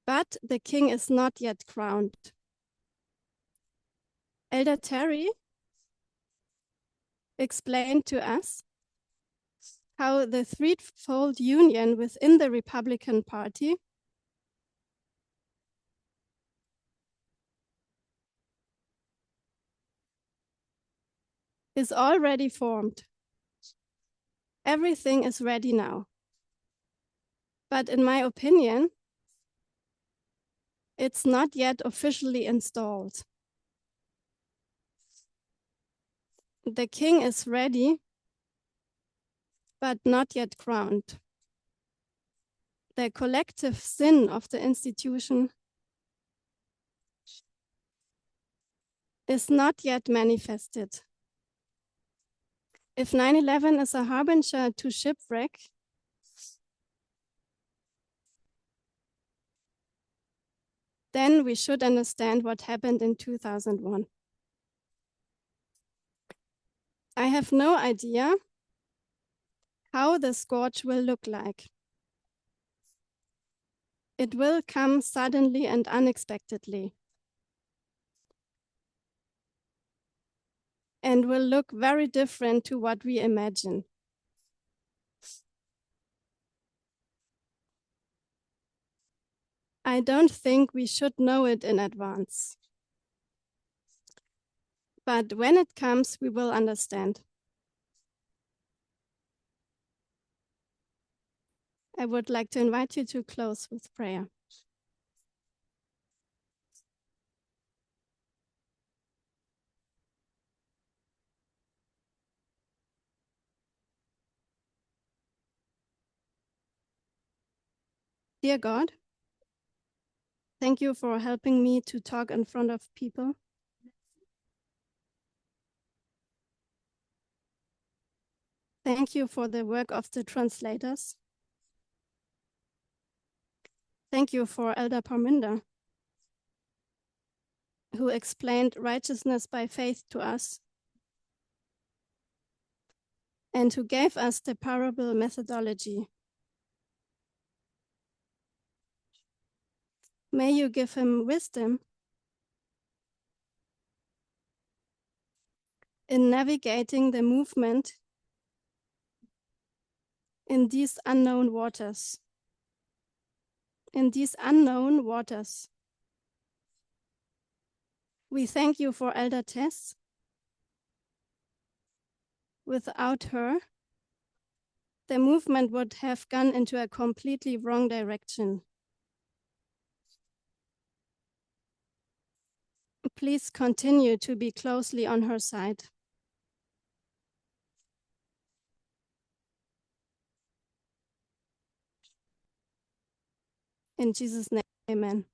but the king is not yet crowned. Elder Terry explained to us how the threefold union within the Republican Party is already formed. Everything is ready now. But in my opinion, it's not yet officially installed. The king is ready, but not yet crowned. The collective sin of the institution is not yet manifested. If 9/11 is a harbinger to shipwreck, then we should understand what happened in 2001. I have no idea how the scourge will look like. It will come suddenly and unexpectedly, and will look very different to what we imagine. I don't think we should know it in advance. But when it comes, we will understand. I would like to invite you to close with prayer. Dear God, thank you for helping me to talk in front of people. Thank you for the work of the translators. Thank you for Elder Parminder, who explained righteousness by faith to us and who gave us the parable methodology. May you give him wisdom in navigating the movement in these unknown waters. In these unknown waters. We thank you for Elder Tess. Without her, the movement would have gone into a completely wrong direction. Please continue to be closely on her side. In Jesus' name, amen.